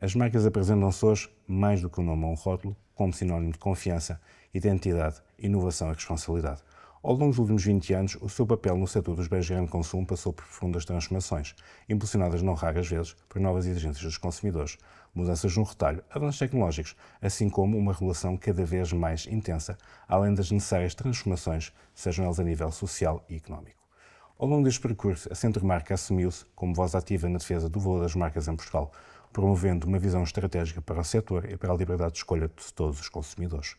As marcas apresentam-se hoje mais do que um nome ou um rótulo, como sinónimo de confiança, identidade, inovação e responsabilidade. Ao longo dos últimos 20 anos, o seu papel no setor dos bens de grande consumo passou por profundas transformações, impulsionadas não raras vezes por novas exigências dos consumidores, mudanças no retalho, avanços tecnológicos, assim como uma relação cada vez mais intensa, além das necessárias transformações, sejam elas a nível social e económico. Ao longo deste percurso, a Centromarca assumiu-se como voz ativa na defesa do valor das marcas em Portugal, promovendo uma visão estratégica para o setor e para a liberdade de escolha de todos os consumidores.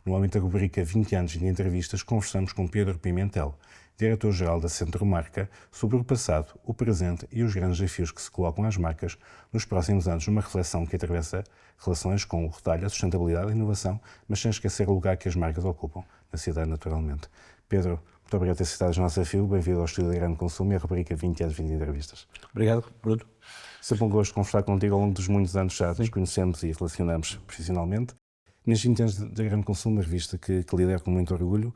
No âmbito da rubrica 20 anos de entrevistas, conversamos com Pedro Pimentel, diretor-geral da Centromarca, sobre o passado, o presente e os grandes desafios que se colocam às marcas nos próximos anos, numa reflexão que atravessa relações com o retalho, a sustentabilidade e a inovação, mas sem esquecer o lugar que as marcas ocupam na cidade naturalmente. Pedro, muito obrigado por ter aceitado o nosso desafio. Bem-vindo ao Estúdio de Grande Consumo e à rubrica 20 anos de entrevistas. Obrigado, Bruno. Sempre um gosto de conversar contigo. Ao longo dos muitos anos já nos conhecemos e relacionamos profissionalmente. Nestes 20 anos de Grande Consumo, uma revista que lidero com muito orgulho,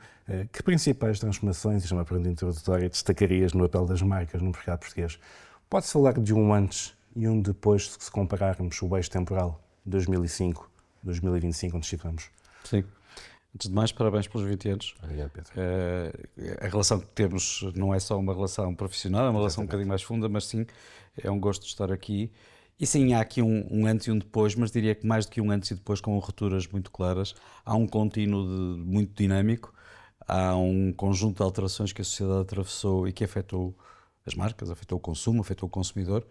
que principais transformações, isto é uma pergunta introdutória, destacarias no papel das marcas no mercado português? Pode-se falar de um antes e um depois, se compararmos o eixo temporal 2005-2025, onde estivemos? Sim. Antes de mais, parabéns pelos 20 anos. Obrigado, Pedro. A relação que temos não é só uma relação profissional, é uma relação um bocadinho mais funda, mas sim, é um gosto de estar aqui. E sim, há aqui um antes e um depois, mas diria que mais do que um antes e depois, com rupturas muito claras, há um contínuo muito dinâmico, há um conjunto de alterações que a sociedade atravessou e que afetou as marcas, afetou o consumo, afetou o consumidor,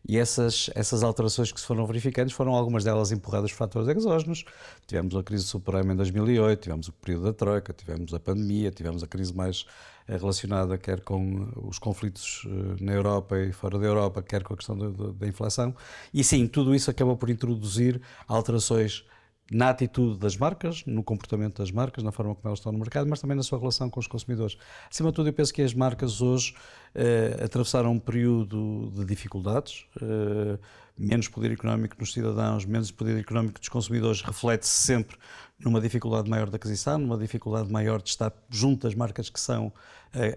e essas alterações que se foram verificando foram algumas delas empurradas por fatores exógenos. Tivemos a crise subprime em 2008, tivemos o período da Troika, tivemos a pandemia, tivemos a crise mais relacionada quer com os conflitos na Europa e fora da Europa, quer com a questão da inflação, e sim, tudo isso acabou por introduzir alterações na atitude das marcas, no comportamento das marcas, na forma como elas estão no mercado, mas também na sua relação com os consumidores. Acima de tudo, eu penso que as marcas hoje atravessaram um período de dificuldades, menos poder económico nos cidadãos, menos poder económico dos consumidores, reflete-se sempre numa dificuldade maior de aquisição, numa dificuldade maior de estar junto das marcas que são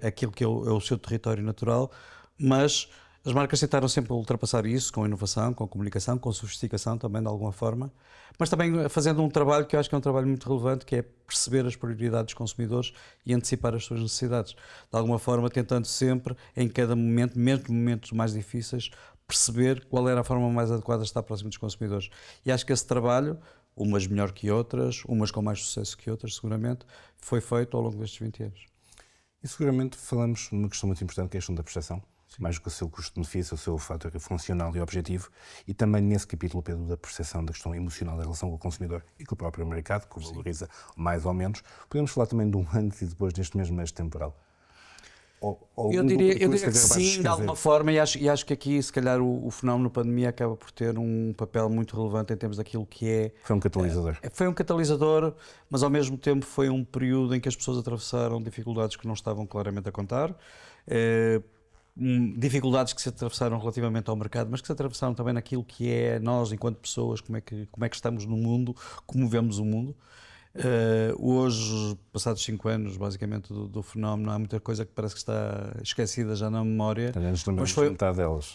aquilo que é o seu território natural, mas as marcas tentaram sempre ultrapassar isso com inovação, com comunicação, com sofisticação também de alguma forma, mas também fazendo um trabalho que eu acho que é um trabalho muito relevante, que é perceber as prioridades dos consumidores e antecipar as suas necessidades. De alguma forma tentando sempre, em cada momento, mesmo momentos mais difíceis, perceber qual era a forma mais adequada de estar próximo dos consumidores. E acho que esse trabalho, umas melhor que outras, umas com mais sucesso que outras seguramente, foi feito ao longo destes 20 anos. E seguramente falamos numa questão muito importante, que é a questão da percepção. Mais do que o seu custo-benefício, o seu fator funcional e objetivo, e também nesse capítulo, Pedro, da percepção da questão emocional da relação com o consumidor e com o próprio mercado, que o valoriza mais ou menos. Podemos falar também de um antes e depois deste mesmo mês temporal? Eu diria que sim, de alguma forma, e acho que aqui, se calhar, o fenómeno pandemia acaba por ter um papel muito relevante em termos daquilo que é... Foi um catalisador. Foi um catalisador, mas ao mesmo tempo foi um período em que as pessoas atravessaram dificuldades que não estavam claramente a contar. Dificuldades que se atravessaram relativamente ao mercado, mas que se atravessaram também naquilo que é nós, enquanto pessoas, como é que estamos no mundo, como vemos o mundo. Hoje, passados 5 anos, basicamente, do fenómeno, há muita coisa que parece que está esquecida já na memória.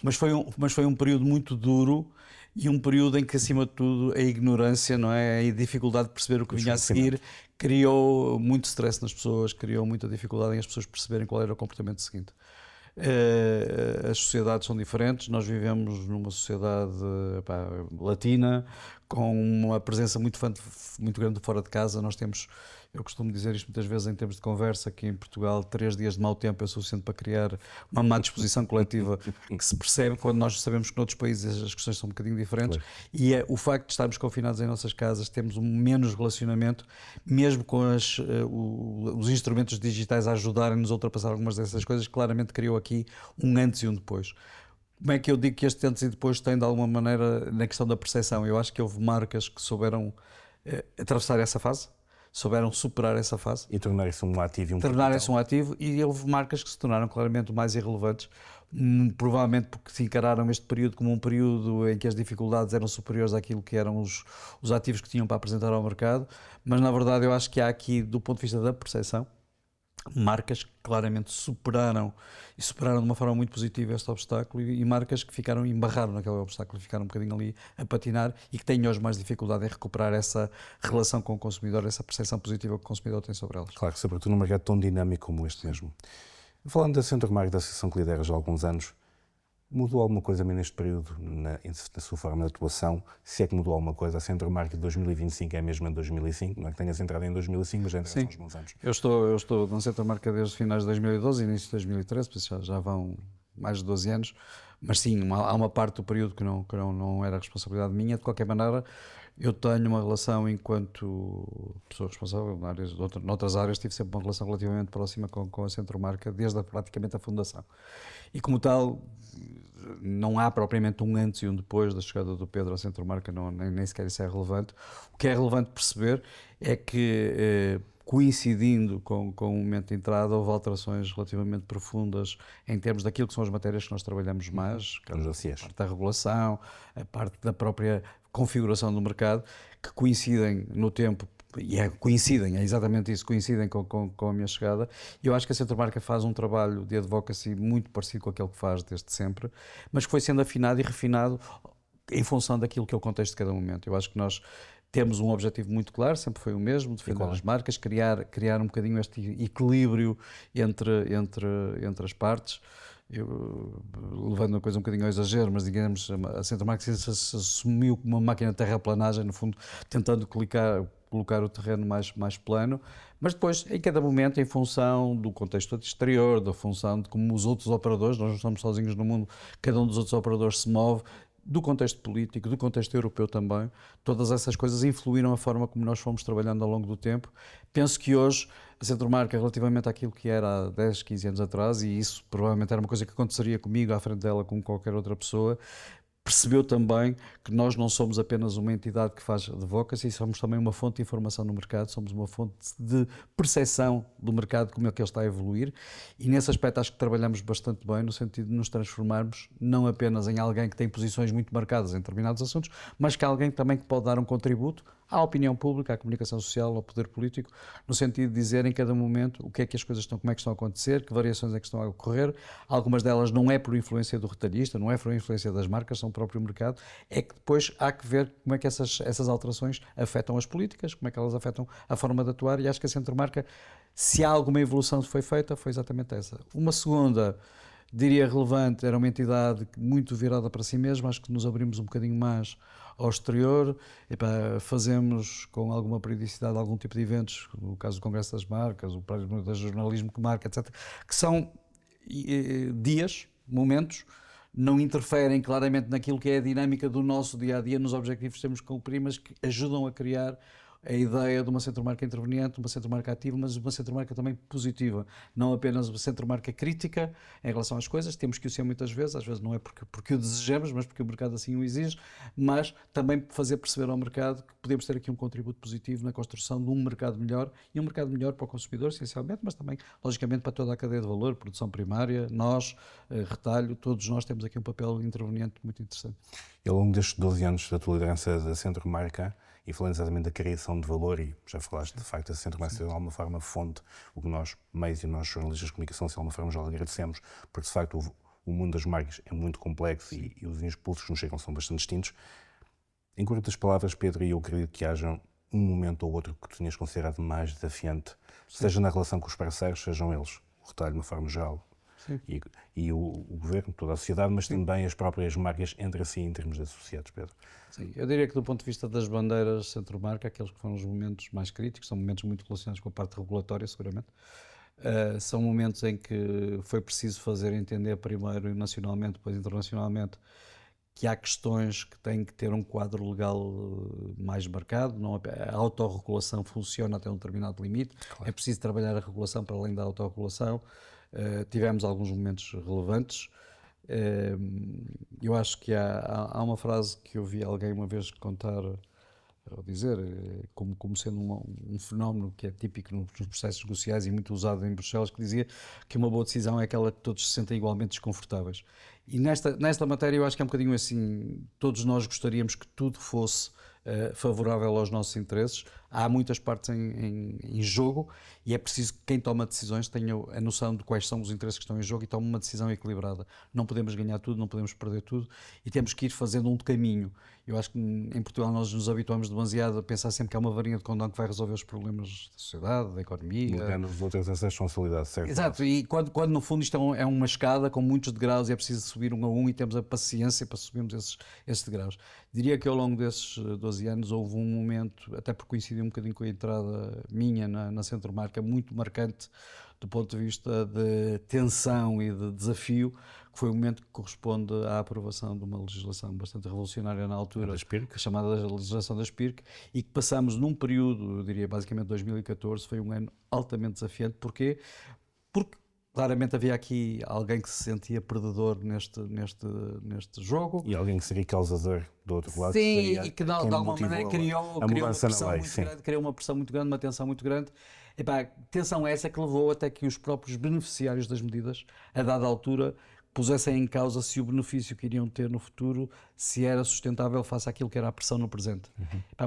Mas foi um período muito duro e um período em que, acima de tudo, a ignorância, não é? A dificuldade de perceber o que vinha a seguir criou muito stress nas pessoas, criou muita dificuldade em as pessoas perceberem qual era o comportamento seguinte. As sociedades são diferentes, nós vivemos numa sociedade latina, com uma presença muito grande fora de casa. Nós temos, eu costumo dizer isto muitas vezes em termos de conversa, que em Portugal 3 dias de mau tempo é suficiente para criar uma má disposição coletiva que se percebe quando nós sabemos que noutros países as questões são um bocadinho diferentes. Claro. E o facto de estarmos confinados em nossas casas, temos um menos relacionamento, mesmo com os instrumentos digitais a ajudarem-nos a ultrapassar algumas dessas coisas, claramente criou aqui um antes e um depois. Como é que eu digo que este antes e depois tem de alguma maneira na questão da percepção? Eu acho que houve marcas que souberam atravessar essa fase, souberam superar essa fase. E tornarem-se um ativo e um Tornarem-se um ativo, e houve marcas que se tornaram claramente mais irrelevantes, provavelmente porque se encararam este período como um período em que as dificuldades eram superiores àquilo que eram os ativos que tinham para apresentar ao mercado, mas na verdade eu acho que há aqui, do ponto de vista da percepção, marcas que claramente superaram de uma forma muito positiva este obstáculo e marcas que embarraram naquele obstáculo, ficaram um bocadinho ali a patinar e que têm hoje mais dificuldade em recuperar essa relação com o consumidor, essa percepção positiva que o consumidor tem sobre elas. Claro, sobretudo num mercado tão dinâmico como este mesmo. Falando da Centro-Marca, da associação que lideras há alguns anos, mudou alguma coisa neste período na sua forma de atuação? Se é que mudou alguma coisa, a Centro-Marca de 2025 é a mesma de 2005, não é que tenhas entrado em 2005, mas já entraste há uns bons anos. Eu estou na Centro-Marca desde finais de 2012 e início de 2013, por isso já vão mais de 12 anos, mas sim, há uma parte do período que não era responsabilidade minha. De qualquer maneira, eu tenho uma relação enquanto pessoa responsável noutras áreas, tive sempre uma relação relativamente próxima com a Centro-Marca desde praticamente a fundação. E como tal, não há propriamente um antes e um depois da chegada do Pedro à Centro-Marca, nem sequer isso é relevante. O que é relevante perceber é que, coincidindo com o momento de entrada, houve alterações relativamente profundas em termos daquilo que são as matérias que nós trabalhamos mais, a parte da regulação, a parte da própria configuração do mercado, que coincidem no tempo, e é exatamente isso, coincidem com a minha chegada. E eu acho que a Centro-Marca faz um trabalho de advocacy muito parecido com aquele que faz desde sempre, mas que foi sendo afinado e refinado em função daquilo que é o contexto de cada momento. Eu acho que nós temos um objetivo muito claro, sempre foi o mesmo, defender as marcas, criar um bocadinho este equilíbrio entre as partes. Eu, levando a coisa um bocadinho ao exagero, mas digamos, a Centro-Marca se assumiu como uma máquina de terraplanagem, no fundo, tentando colocar o terreno mais plano, mas depois, em cada momento, em função do contexto exterior, da função de como os outros operadores, nós não estamos sozinhos no mundo, cada um dos outros operadores se move, do contexto político, do contexto europeu também, todas essas coisas influíram a forma como nós fomos trabalhando ao longo do tempo. Penso que hoje a Centro-Marca, relativamente àquilo que era há 10, 15 anos atrás, e isso provavelmente era uma coisa que aconteceria comigo à frente dela, com qualquer outra pessoa, percebeu também que nós não somos apenas uma entidade que faz advocacy, somos também uma fonte de informação no mercado, somos uma fonte de percepção do mercado, como é que ele está a evoluir, e nesse aspecto acho que trabalhamos bastante bem, no sentido de nos transformarmos não apenas em alguém que tem posições muito marcadas em determinados assuntos, mas que alguém também que pode dar um contributo à opinião pública, à comunicação social, ao poder político, no sentido de dizer em cada momento o que é que as coisas estão, como é que estão a acontecer, que variações é que estão a ocorrer. Algumas delas não é por influência do retalhista, não é por influência das marcas, são o próprio mercado. É que depois há que ver como é que essas alterações afetam as políticas, como é que elas afetam a forma de atuar, e acho que a Centro-Marca, se há alguma evolução que foi feita, foi exatamente essa. Uma segunda, diria relevante, era uma entidade muito virada para si mesma, acho que nos abrimos um bocadinho mais ao exterior, fazemos com alguma periodicidade algum tipo de eventos, no caso do Congresso das Marcas, o Prémio de Jornalismo que marca, etc., que são dias, momentos, não interferem claramente naquilo que é a dinâmica do nosso dia-a-dia, nos objetivos que temos que cumprir, mas que ajudam a criar a ideia de uma Centro-Marca interveniente, uma Centro-Marca ativa, mas uma Centro-Marca também positiva, não apenas uma Centro-Marca crítica em relação às coisas, temos que o ser muitas vezes, às vezes não é porque o desejamos, mas porque o mercado assim o exige, mas também fazer perceber ao mercado que podemos ter aqui um contributo positivo na construção de um mercado melhor, e um mercado melhor para o consumidor, essencialmente, mas também, logicamente, para toda a cadeia de valor, produção primária, nós, retalho, todos nós temos aqui um papel interveniente muito interessante. E ao longo destes 12 anos da tua liderança da Centro-Marca, e falando exatamente da criação de valor, e já falaste de facto, a Centro-Marca ser de alguma forma fonte, o que nós, meios e nós, jornalistas de comunicação, de alguma forma já agradecemos, porque de facto o mundo das marcas é muito complexo e os impulsos que nos chegam são bastante distintos. Em curtas palavras, Pedro, e eu acredito que haja um momento ou outro que tu tenhas considerado mais desafiante, seja na relação com os parceiros, sejam eles, o retalho de uma forma geral, e o governo, toda a sociedade, mas também as próprias marcas entre si em termos de associados, Pedro. Sim, eu diria que do ponto de vista das bandeiras Centro-Marca, aqueles que foram os momentos mais críticos, são momentos muito relacionados com a parte regulatória, seguramente. São momentos em que foi preciso fazer entender primeiro nacionalmente, depois internacionalmente, que há questões que têm que ter um quadro legal mais marcado. Não, a autorregulação funciona até um determinado limite, claro. É preciso trabalhar a regulação para além da autorregulação. Tivemos alguns momentos relevantes. Eu acho que há uma frase que eu vi alguém uma vez contar, ou dizer, como sendo um fenómeno que é típico nos processos negociais e muito usado em Bruxelas, que dizia que uma boa decisão é aquela que todos se sentem igualmente desconfortáveis. E nesta matéria eu acho que é um bocadinho assim, todos nós gostaríamos que tudo fosse favorável aos nossos interesses. Há muitas partes em jogo e é preciso que quem toma decisões tenha a noção de quais são os interesses que estão em jogo e tome uma decisão equilibrada. Não podemos ganhar tudo, não podemos perder tudo e temos que ir fazendo um caminho. Eu acho que em Portugal nós nos habituamos demasiado a pensar sempre que há uma varinha de condão que vai resolver os problemas da sociedade, da economia. Negando-nos outras essa responsabilidade, certo? Exato, e quando no fundo isto é uma escada com muitos degraus e é preciso subir um a um e temos a paciência para subirmos esses degraus. Diria que ao longo desses 12 anos houve um momento, até porque coincidiu um bocadinho com a entrada minha na Centro Marca, muito marcante do ponto de vista de tensão e de desafio, que foi o momento que corresponde à aprovação de uma legislação bastante revolucionária na altura, chamada legislação da SPIRC, e que passamos num período, eu diria basicamente 2014, foi um ano altamente desafiante. Porquê? Porque claramente havia aqui alguém que se sentia perdedor neste jogo. E alguém que seria causador do outro lado. Sim, e que de alguma maneira criou uma pressão muito grande, uma tensão muito grande. Tensão essa que levou até que os próprios beneficiários das medidas, a dada altura, pusessem em causa se o benefício que iriam ter no futuro, se era sustentável face àquilo que era a pressão no presente.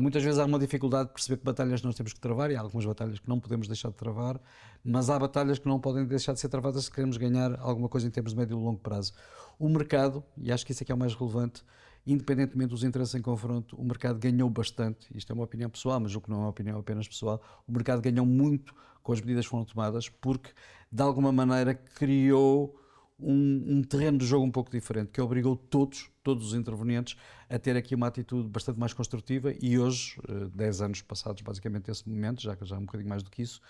Muitas vezes há uma dificuldade de perceber que batalhas nós temos que travar, e há algumas batalhas que não podemos deixar de travar, mas há batalhas que não podem deixar de ser travadas se queremos ganhar alguma coisa em termos de médio e longo prazo. O mercado, e acho que isso é que é o mais relevante, independentemente dos interesses em confronto, o mercado ganhou bastante, isto é uma opinião pessoal, mas o que não é uma opinião apenas pessoal, o mercado ganhou muito com as medidas que foram tomadas, porque de alguma maneira criou um terreno de jogo um pouco diferente, que obrigou todos os intervenientes a ter aqui uma atitude bastante mais construtiva e hoje, 10 anos passados basicamente esse momento, já um bocadinho mais do que isso,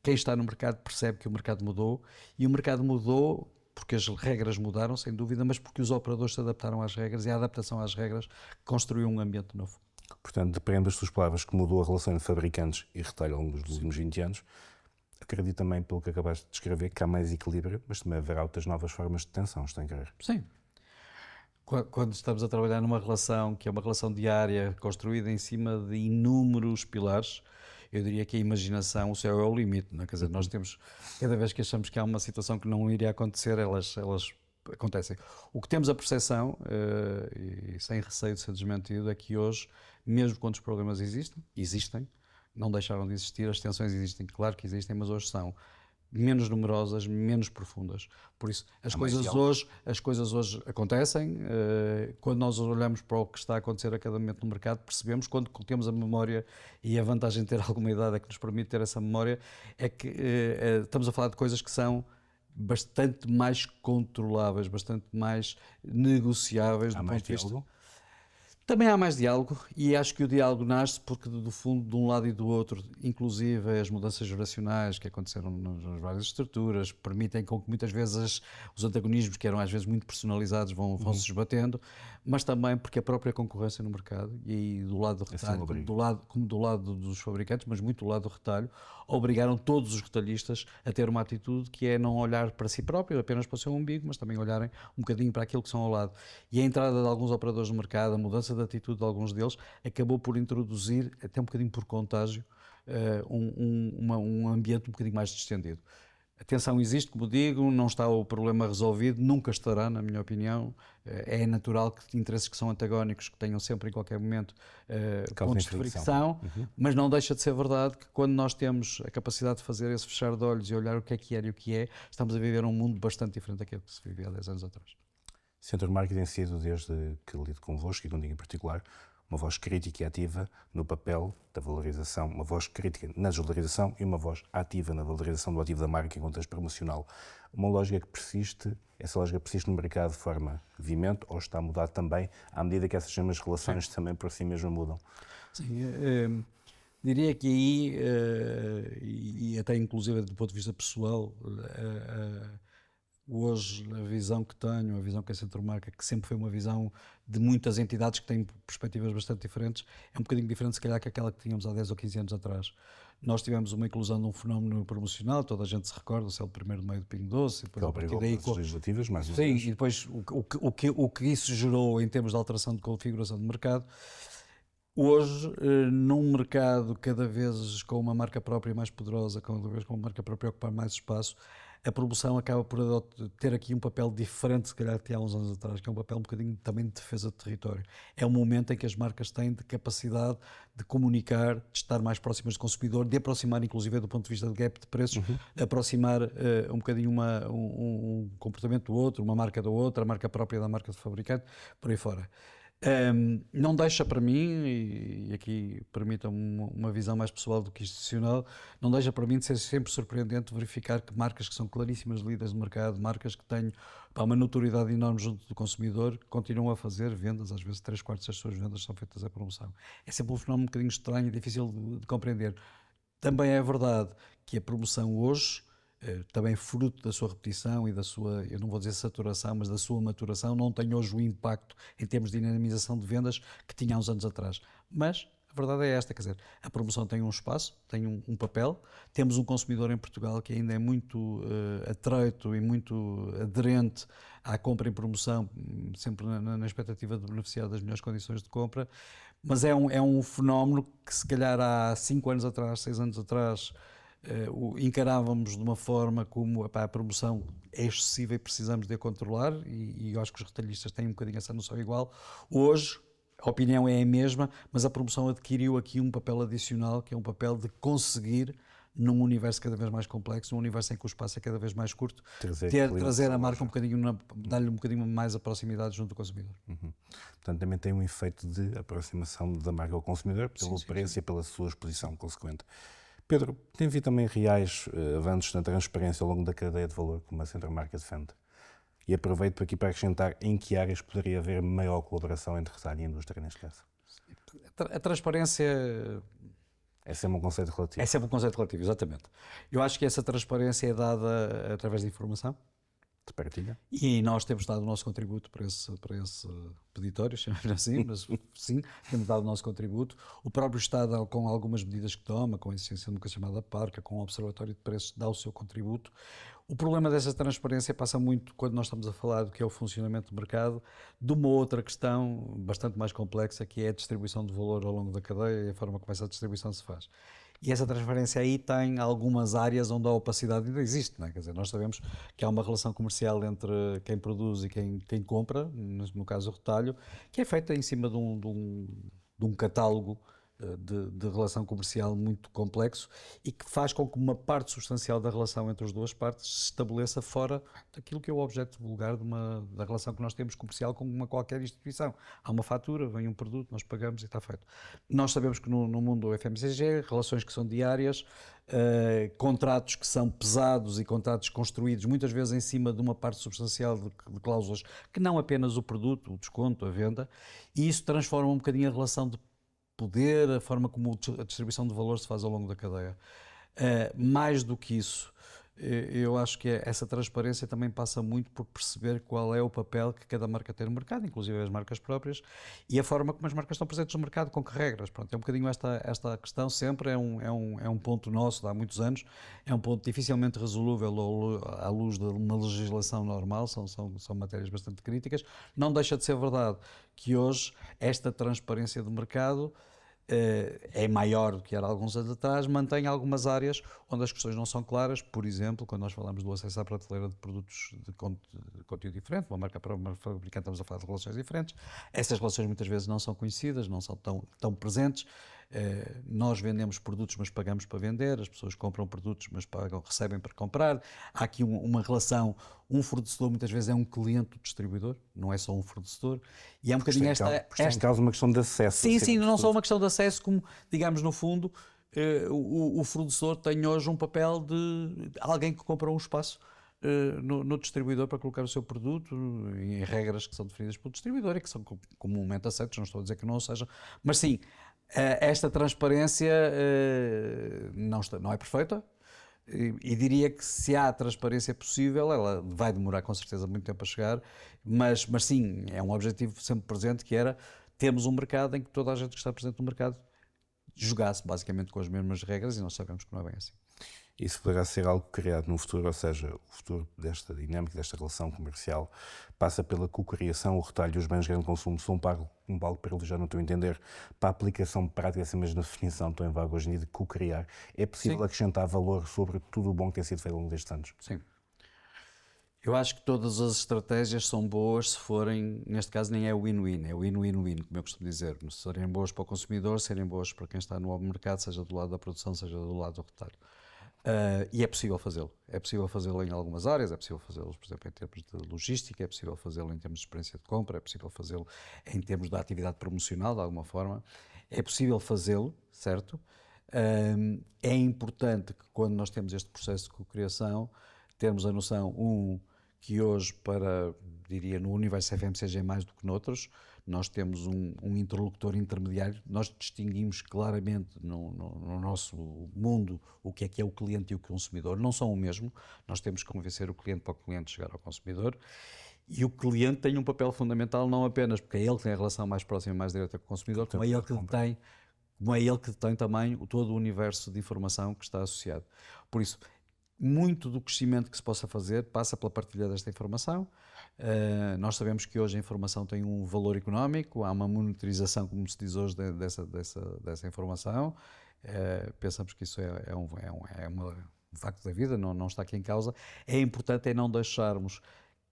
quem está no mercado percebe que o mercado mudou, e o mercado mudou porque as regras mudaram, sem dúvida, mas porque os operadores se adaptaram às regras, e a adaptação às regras construiu um ambiente novo. Portanto, depende das suas palavras que mudou a relação entre fabricantes e retalho ao longo dos últimos 20 anos. Acredito também, pelo que acabaste de descrever, que há mais equilíbrio, mas também haverá outras novas formas de tensão, estou em crer. Sim. Quando estamos a trabalhar numa relação que é uma relação diária, construída em cima de inúmeros pilares, eu diria que a imaginação, o céu é o limite, não é? Quer dizer, nós temos, cada vez que achamos que há uma situação que não iria acontecer, elas acontecem. O que temos a percepção, e sem receio de ser desmentido, é que hoje, mesmo quando os problemas existem, não deixaram de existir, as tensões existem, claro que existem, mas hoje são menos numerosas, menos profundas. Por isso, as coisas hoje acontecem. Quando nós olhamos para o que está a acontecer a cada momento no mercado, percebemos, quando temos a memória, e a vantagem de ter alguma idade é que nos permite ter essa memória, é que estamos a falar de coisas que são bastante mais controláveis, bastante mais negociáveis. Há mais diálogo? Também há mais diálogo, e acho que o diálogo nasce porque, do fundo, de um lado e do outro, inclusive as mudanças geracionais que aconteceram nas várias estruturas, permitem com que muitas vezes os antagonismos, que eram às vezes muito personalizados, vão se esbatendo, mas também porque a própria concorrência no mercado, e aí do lado do retalho, como do lado dos fabricantes, mas muito do lado do retalho, obrigaram todos os retalhistas a ter uma atitude que é não olhar para si próprio, apenas para o seu umbigo, mas também olharem um bocadinho para aquilo que são ao lado. E a entrada de alguns operadores no mercado, a mudança de atitude de alguns deles, acabou por introduzir, até um bocadinho por contágio, um ambiente um bocadinho mais distendido. A tensão existe, como digo, não está o problema resolvido, nunca estará, na minha opinião. É natural que interesses que são antagónicos, que tenham sempre em qualquer momento pontos de fricção, mas não deixa de ser verdade que quando nós temos a capacidade de fazer esse fechar de olhos e olhar o que é que era e o que é, estamos a viver um mundo bastante diferente daquele que se vivia há 10 anos atrás. Centro Marca tem sido, desde que lido convosco, e contigo em particular, uma voz crítica e ativa no papel da valorização, uma voz crítica na desvalorização e uma voz ativa na valorização do ativo da marca em contexto promocional. Uma lógica que persiste, essa lógica persiste no mercado de forma veemente, ou está a mudar também, à medida que essas mesmas relações também por si mesmo mudam? Sim, diria que aí, e até inclusive do ponto de vista pessoal, hoje a visão que tenho, a visão que a Centro Marca, que sempre foi uma visão de muitas entidades que têm perspectivas bastante diferentes, é um bocadinho diferente se calhar que aquela que tínhamos há 10 ou 15 anos atrás. Nós tivemos uma inclusão de um fenómeno promocional, toda a gente se recorda, o primeiro do meio do Pingo Doce, e depois a partir daí legislativas, mais uma sim, vez. e depois o que isso gerou em termos de alteração de configuração de mercado. Hoje, num mercado cada vez com uma marca própria mais poderosa, cada vez com uma marca própria a ocupar mais espaço, a promoção acaba por ter aqui um papel diferente, se calhar, que há uns anos atrás, que é um papel um bocadinho também de defesa de território. É um momento em que as marcas têm de capacidade de comunicar, de estar mais próximas do consumidor, de aproximar, inclusive, do ponto de vista de gap de preços, aproximar um bocadinho um comportamento do outro, uma marca da outra, a marca própria da marca de fabricante, por aí fora. Não deixa para mim, e aqui permitam-me uma visão mais pessoal do que institucional, não deixa para mim de ser sempre surpreendente verificar que marcas que são claríssimas líderes de mercado, marcas que têm uma notoriedade enorme junto do consumidor, continuam a fazer vendas, às vezes 3/4 das suas vendas são feitas à promoção. É sempre um fenómeno um bocadinho estranho e difícil de compreender. Também é verdade que a promoção hoje, também fruto da sua repetição e da sua, eu não vou dizer saturação, mas da sua maturação, não tem hoje o impacto em termos de dinamização de vendas que tinha há uns anos atrás. Mas a verdade é esta, quer dizer, a promoção tem um espaço, tem um papel, temos um consumidor em Portugal que ainda é muito atreito e muito aderente à compra em promoção, sempre na expectativa de beneficiar das melhores condições de compra, mas é um fenómeno que se calhar há 5 anos atrás, 6 anos atrás, encarávamos de uma forma como a promoção é excessiva e precisamos de a controlar, e eu acho que os retalhistas têm um bocadinho essa noção igual. Hoje a opinião é a mesma, mas a promoção adquiriu aqui um papel adicional, que é um papel de conseguir, num universo cada vez mais complexo, num universo em que o espaço é cada vez mais curto, trazer a marca um bocadinho, dar-lhe um bocadinho mais a proximidade junto do consumidor. Portanto, também tem um efeito de aproximação da marca ao consumidor, pelo preço e pela sua exposição consequente. Pedro, tem havido também reais avanços na transparência ao longo da cadeia de valor, como a Centro Marca defende. E aproveito aqui para acrescentar em que áreas poderia haver maior colaboração entre retalho e indústria, neste caso. A transparência... É sempre um conceito relativo. É sempre um conceito relativo, exatamente. Eu acho que essa transparência é dada através de informação. De partilha. E nós temos dado o nosso contributo para esse peditório, chamamos assim, mas sim, temos dado o nosso contributo. O próprio Estado, com algumas medidas que toma, com a existência de uma chamada PARCA, com o Observatório de Preços, dá o seu contributo. O problema dessa transparência passa muito, quando nós estamos a falar do que é o funcionamento do mercado, de uma outra questão bastante mais complexa, que é a distribuição de valor ao longo da cadeia e a forma como essa distribuição se faz. E essa transparência aí tem algumas áreas onde a opacidade ainda existe, não é? Quer dizer, nós sabemos que há uma relação comercial entre quem produz e quem compra, no caso o retalho, que é feita em cima de um catálogo de relação comercial muito complexo e que faz com que uma parte substancial da relação entre as duas partes se estabeleça fora daquilo que é o objeto vulgar da relação que nós temos comercial com uma qualquer instituição. Há uma fatura, vem um produto, nós pagamos e está feito. Nós sabemos que no mundo do FMCG, relações que são diárias, contratos que são pesados e contratos construídos muitas vezes em cima de uma parte substancial de cláusulas que não apenas o produto, o desconto, a venda, e isso transforma um bocadinho a relação de poder, a forma como a distribuição de valor se faz ao longo da cadeia. Mais do que isso, eu acho que essa transparência também passa muito por perceber qual é o papel que cada marca tem no mercado, inclusive as marcas próprias, e a forma como as marcas estão presentes no mercado, com que regras. Pronto, é um bocadinho esta questão, sempre é um ponto nosso de há muitos anos, é um ponto dificilmente resolúvel à luz de uma legislação normal, são matérias bastante críticas. Não deixa de ser verdade que hoje esta transparência do mercado é maior do que era há alguns anos atrás, mantém algumas áreas onde as questões não são claras. Por exemplo, quando nós falamos do acesso à prateleira de produtos de conteúdo diferente, uma marca para uma fabricante, estamos a falar de relações diferentes. Essas relações muitas vezes não são conhecidas, não são tão presentes. Nós vendemos produtos, mas pagamos para vender, as pessoas compram produtos, mas recebem para comprar. Há aqui uma relação, um fornecedor muitas vezes é um cliente do distribuidor, não é só um fornecedor, e é um bocadinho esta... Em causa uma questão de acesso. Sim, não só uma questão de acesso, como, digamos, no fundo, o fornecedor tem hoje um papel de alguém que compra um espaço no distribuidor para colocar o seu produto em regras que são definidas pelo distribuidor e que são comumente aceitas, não estou a dizer que não sejam, mas sim, esta transparência não é perfeita, e diria que se há transparência possível, ela vai demorar com certeza muito tempo a chegar, mas sim, é um objetivo sempre presente, que era termos um mercado em que toda a gente que está presente no mercado jogasse basicamente com as mesmas regras, e nós sabemos que não é bem assim. Isso poderá ser algo criado no futuro, ou seja, o futuro desta dinâmica, desta relação comercial, passa pela cocriação, o retalho e os bens de grande consumo são um palco privilegiado, no teu entender, para a aplicação prática, essa mesma definição tão em vaga hoje em dia de cocriar. É possível acrescentar valor sobre tudo o bom que tem sido feito ao longo destes anos? Sim. Eu acho que todas as estratégias são boas se forem, neste caso nem é win-win, é win-win-win, como eu costumo dizer. Se serem boas para o consumidor, serem boas para quem está no mercado, seja do lado da produção, seja do lado do retalho. E é possível fazê-lo. É possível fazê-lo em algumas áreas, é possível fazê-lo, por exemplo, em termos de logística, é possível fazê-lo em termos de experiência de compra, é possível fazê-lo em termos de atividade promocional, de alguma forma. É possível fazê-lo, certo? É importante que quando nós temos este processo de cocriação, termos a noção, que hoje, diria, no universo FMCG mais do que noutros, nós temos um interlocutor intermediário, nós distinguimos claramente no nosso mundo o que é o cliente e o consumidor, não são o mesmo, nós temos que convencer o cliente para o cliente chegar ao consumidor, e o cliente tem um papel fundamental não apenas porque é ele que tem a relação mais próxima e mais direta com o consumidor, como é ele que detém também todo o universo de informação que está associado. Por isso, muito do crescimento que se possa fazer passa pela partilha desta informação. Nós sabemos que hoje a informação tem um valor económico, há uma monitorização, como se diz hoje, dessa informação. Pensamos que isso é um facto da vida, não está aqui em causa. É importante não deixarmos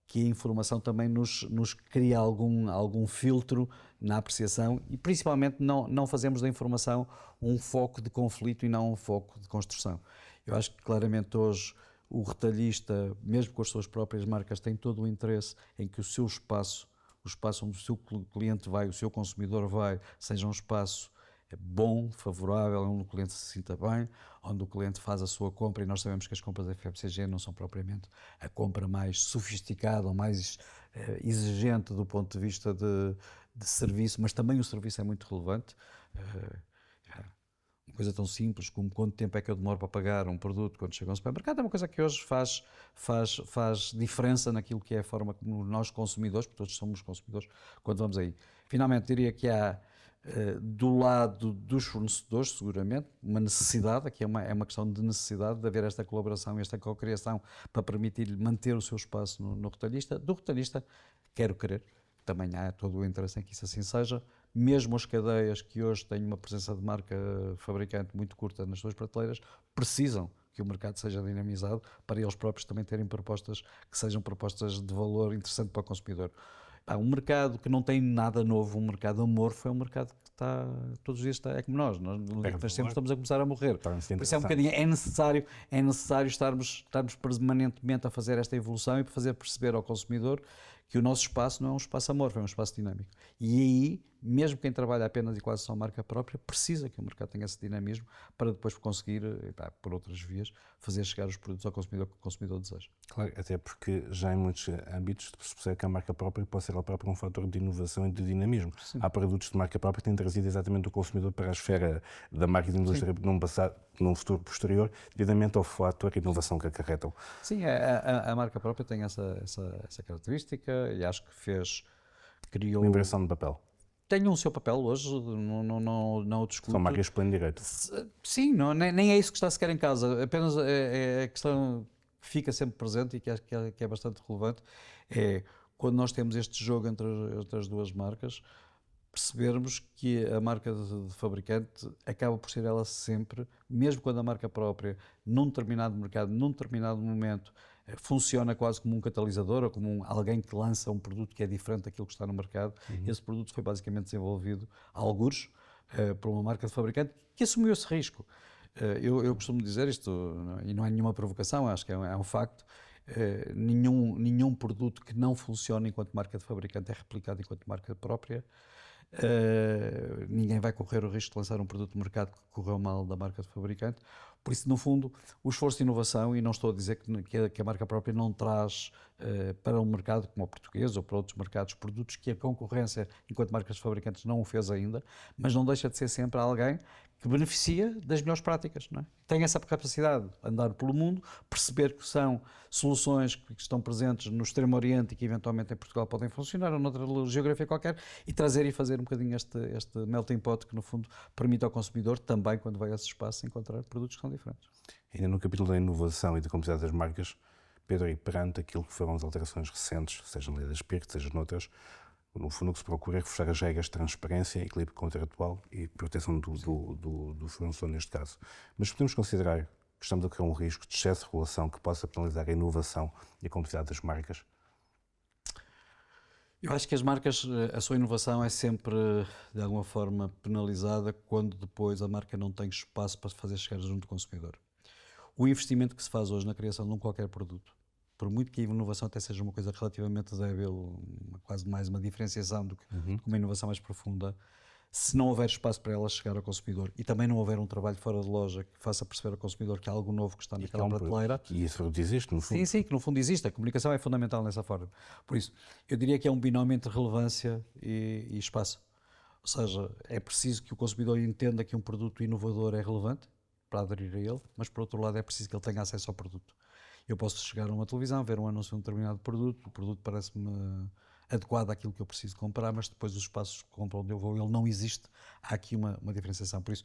que a informação também nos crie algum filtro na apreciação e principalmente não fazemos da informação um foco de conflito e não um foco de construção. Eu acho que claramente hoje o retalhista, mesmo com as suas próprias marcas, tem todo o interesse em que o seu espaço, o espaço onde o seu cliente vai, o seu consumidor vai, seja um espaço bom, favorável, onde o cliente se sinta bem, onde o cliente faz a sua compra, e nós sabemos que as compras da FMCG não são propriamente a compra mais sofisticada ou mais exigente do ponto de vista de serviço, mas também o serviço é muito relevante. Uma coisa tão simples como quanto tempo é que eu demoro para pagar um produto quando chega ao supermercado é uma coisa que hoje faz diferença naquilo que é a forma como nós consumidores, porque todos somos consumidores, quando vamos aí. Finalmente diria que há do lado dos fornecedores, seguramente, uma necessidade, aqui é uma questão de necessidade de haver esta colaboração, esta cocriação para permitir-lhe manter o seu espaço no retalhista. Do retalhista, quero crer, também há todo o interesse em que isso assim seja, mesmo as cadeias que hoje têm uma presença de marca fabricante muito curta nas suas prateleiras, precisam que o mercado seja dinamizado para eles próprios também terem propostas que sejam propostas de valor interessante para o consumidor. Um mercado que não tem nada novo, um mercado amorfo, é um mercado que está, todos os dias é como nós estamos a começar a morrer. Por isso é necessário estarmos permanentemente a fazer esta evolução e fazer perceber ao consumidor que o nosso espaço não é um espaço amorfo, é um espaço dinâmico. E aí, mesmo quem trabalha apenas e quase só marca própria, precisa que o mercado tenha esse dinamismo para depois conseguir, por outras vias, fazer chegar os produtos ao consumidor que o consumidor deseja. Claro, até porque já em muitos âmbitos se percebe que a marca própria pode ser ela própria um fator de inovação e de dinamismo. Sim. Há produtos de marca própria que têm trazido exatamente o consumidor para a esfera da marca de indústria num futuro posterior, devidamente ao fator de inovação que acarretam. Sim, a marca própria tem essa característica e acho que criou... Uma inversão de papel. Tem o seu papel hoje, não o discuto. São marcas de pleno direito. Sim, nem é isso que está sequer em causa, apenas é a questão que fica sempre presente e que é bastante relevante, é quando nós temos este jogo entre as duas marcas, percebermos que a marca de fabricante acaba por ser ela sempre, mesmo quando a marca própria, num determinado mercado, num determinado momento, funciona quase como um catalisador ou como alguém que lança um produto que é diferente daquilo que está no mercado. Esse produto foi basicamente desenvolvido a algures por uma marca de fabricante que assumiu esse risco. Eu costumo dizer isto, e não é nenhuma provocação, acho que é um facto, nenhum produto que não funcione enquanto marca de fabricante é replicado enquanto marca própria. Ninguém vai correr o risco de lançar um produto no mercado que correu mal da marca de fabricante. Por isso, no fundo, o esforço de inovação, e não estou a dizer que a marca própria não traz para um mercado como o português ou para outros mercados produtos que a concorrência, enquanto marcas de fabricantes, não o fez ainda, mas não deixa de ser sempre alguém que beneficia das melhores práticas, não é? Tem essa capacidade de andar pelo mundo, perceber que são soluções que estão presentes no Extremo Oriente e que eventualmente em Portugal podem funcionar ou noutra geografia qualquer e trazer e fazer um bocadinho este melting pot que no fundo permite ao consumidor também, quando vai a esse espaço, encontrar produtos que são diferentes. Ainda no capítulo da inovação e da complexidade das marcas, Pedro, e perante aquilo que foram as alterações recentes, seja na lei das PIRT, seja noutras, no fundo o que se procura é reforçar as regras de transparência, equilíbrio contratual e proteção do fornecedor neste caso. Mas podemos considerar que estamos a correr um risco de excesso de regulação que possa penalizar a inovação e a competitividade das marcas? Eu acho que as marcas, a sua inovação é sempre, de alguma forma, penalizada quando depois a marca não tem espaço para fazer chegar junto do consumidor. O investimento que se faz hoje na criação de um qualquer produto, por muito que a inovação até seja uma coisa relativamente débil, quase mais uma diferenciação do que uma inovação mais profunda, se não houver espaço para ela chegar ao consumidor e também não houver um trabalho fora de loja que faça perceber ao consumidor que há algo novo que está naquela prateleira. E esse produto existe, no fundo. Sim, que no fundo existe. A comunicação é fundamental nessa forma. Por isso, eu diria que é um binómio entre relevância e espaço. Ou seja, é preciso que o consumidor entenda que um produto inovador é relevante para aderir a ele, mas por outro lado é preciso que ele tenha acesso ao produto. Eu posso chegar a uma televisão, ver um anúncio de um determinado produto, o produto parece-me adequado àquilo que eu preciso comprar, mas depois os espaços de compra onde eu vou, ele não existe. Há aqui uma diferenciação. Por isso,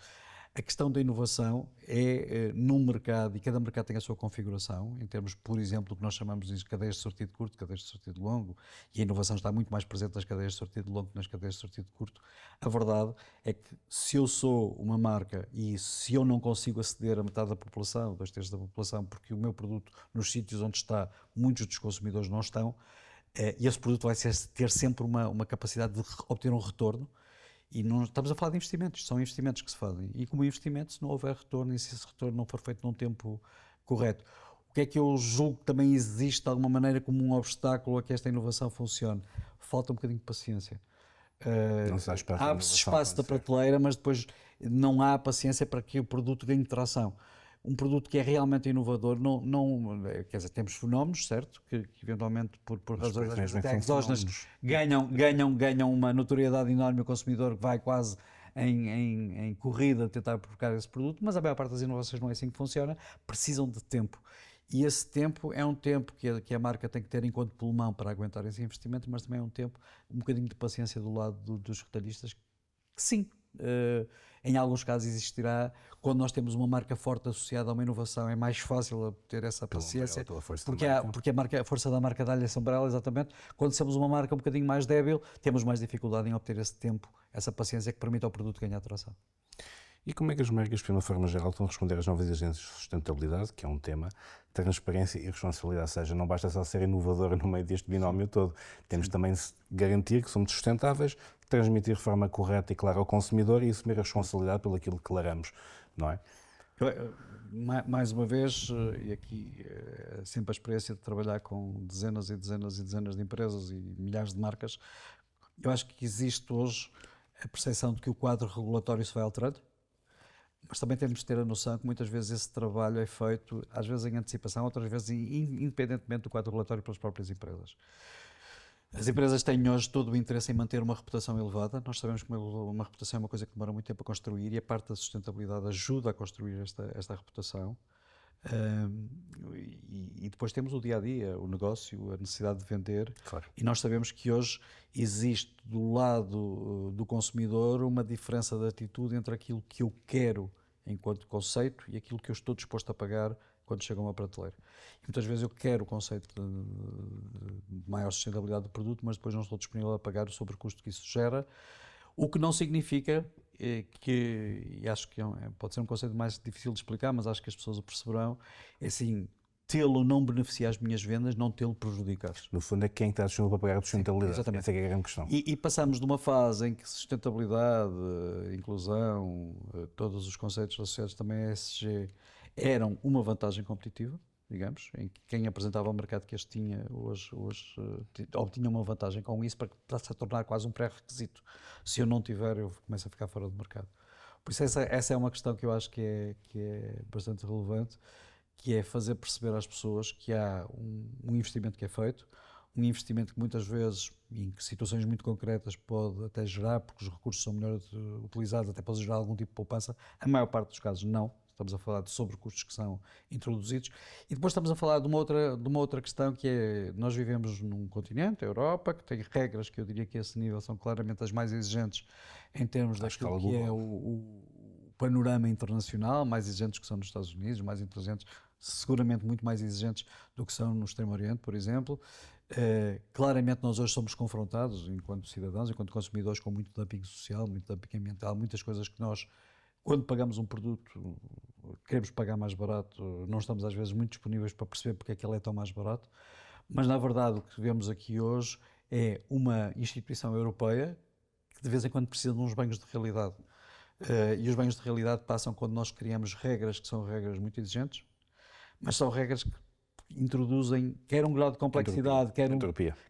a questão da inovação é num mercado, e cada mercado tem a sua configuração, em termos, por exemplo, do que nós chamamos de cadeias de sortido curto, cadeias de sortido longo, e a inovação está muito mais presente nas cadeias de sortido longo que nas cadeias de sortido curto. A verdade é que se eu sou uma marca e se eu não consigo aceder a metade da população, 2/3 da população, porque o meu produto nos sítios onde está, muitos dos consumidores não estão, e esse produto vai ter sempre uma capacidade de obter um retorno. E não estamos a falar de investimentos, são investimentos que se fazem. E como investimento, se não houver retorno e se esse retorno não for feito num tempo correto. O que é que eu julgo que também existe de alguma maneira como um obstáculo a que esta inovação funcione? Falta um bocadinho de paciência. Abre-se espaço da prateleira, mas depois não há paciência para que o produto ganhe tração. Um produto que é realmente inovador, quer dizer, temos fenómenos, certo? Que eventualmente, por razões até exógenas, ganham uma notoriedade enorme. O consumidor vai quase em corrida tentar provocar esse produto, mas a maior parte das inovações não é assim que funciona, precisam de tempo. E esse tempo é um tempo que a marca tem que ter enquanto pulmão para aguentar esse investimento, mas também é um tempo, um bocadinho de paciência do lado dos retalhistas, que sim, em alguns casos existirá. Quando nós temos uma marca forte associada a uma inovação, é mais fácil ter essa paciência, porque a força da marca dá-lhe essa umbrella, exatamente. Quando somos uma marca um bocadinho mais débil, temos mais dificuldade em obter esse tempo, essa paciência que permite ao produto ganhar atração. E como é que as marcas, de uma forma geral, estão a responder às novas exigências de sustentabilidade, que é um tema, transparência e responsabilidade? Ou seja, não basta só ser inovadora no meio deste binómio todo. Temos também de garantir que somos sustentáveis, transmitir de forma correta e clara ao consumidor e assumir a responsabilidade pelo aquilo que declaramos, não é? Mais uma vez, e aqui sempre a experiência de trabalhar com dezenas e dezenas e dezenas de empresas e milhares de marcas, eu acho que existe hoje a percepção de que o quadro regulatório se vai alterando. Mas também temos de ter a noção que muitas vezes esse trabalho é feito, às vezes em antecipação, outras vezes independentemente do quadro regulatório pelas próprias empresas. As empresas têm hoje todo o interesse em manter uma reputação elevada. Nós sabemos que uma reputação é uma coisa que demora muito tempo a construir e a parte da sustentabilidade ajuda a construir esta reputação. E depois temos o dia-a-dia, o negócio, a necessidade de vender. Claro. E nós sabemos que hoje existe do lado do consumidor uma diferença de atitude entre aquilo que eu quero enquanto conceito e aquilo que eu estou disposto a pagar quando chega a uma prateleira. E muitas vezes eu quero o conceito de maior sustentabilidade do produto, mas depois não estou disponível a pagar o sobrecusto que isso gera, o que não significa que, e acho que pode ser um conceito mais difícil de explicar, mas acho que as pessoas o perceberão, é assim, tê-lo não beneficia as minhas vendas, não tê-lo prejudicar. No fundo é quem está disponível para pagar a sustentabilidade. Exatamente. Essa é que é a grande questão. E passamos de uma fase em que sustentabilidade, inclusão, todos os conceitos associados também a ESG eram uma vantagem competitiva, digamos, em que quem apresentava ao mercado que este tinha, hoje obtinha uma vantagem com isso para se tornar quase um pré-requisito. Se eu não tiver, eu começo a ficar fora do mercado. Por isso essa é uma questão que eu acho que é bastante relevante, que é fazer perceber às pessoas que há um investimento que é feito, um investimento que muitas vezes, em situações muito concretas, pode até gerar, porque os recursos são melhor utilizados, até pode gerar algum tipo de poupança. A maior parte dos casos não. Estamos a falar de sobrecustos que são introduzidos. E depois estamos a falar de uma outra questão, que é, nós vivemos num continente, a Europa, que tem regras que eu diria que a esse nível são claramente as mais exigentes em termos daquilo que é o panorama internacional, mais exigentes que são nos Estados Unidos, mais exigentes, seguramente muito mais exigentes do que são no Extremo Oriente, por exemplo. Claramente nós hoje somos confrontados, enquanto cidadãos, enquanto consumidores, com muito dumping social, muito dumping ambiental, muitas coisas que nós, quando pagamos um produto queremos pagar mais barato, não estamos às vezes muito disponíveis para perceber porque é que ele é tão mais barato, mas na verdade o que vemos aqui hoje é uma instituição europeia que de vez em quando precisa de uns banhos de realidade. E os banhos de realidade passam quando nós criamos regras que são regras muito exigentes, mas são regras que introduzem quer um grau de complexidade,